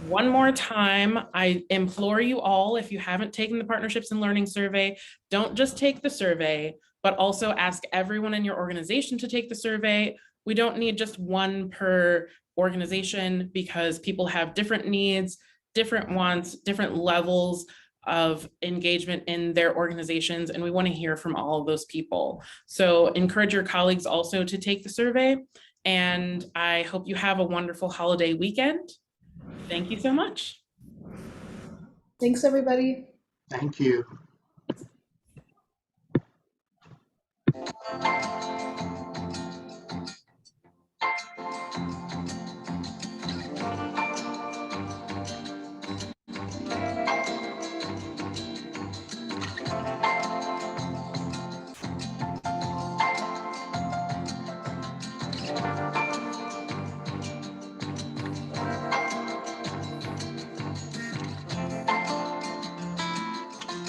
one more time, I implore you all, if you haven't taken the Partnerships and Learning survey, don't just take the survey, but also ask everyone in your organization to take the survey. We don't need just one per organization because people have different needs, different wants, different levels of engagement in their organizations, and we want to hear from all of those people. So encourage your colleagues also to take the survey, and I hope you have a wonderful holiday weekend. Thank you so much. Thanks, everybody. Thank you.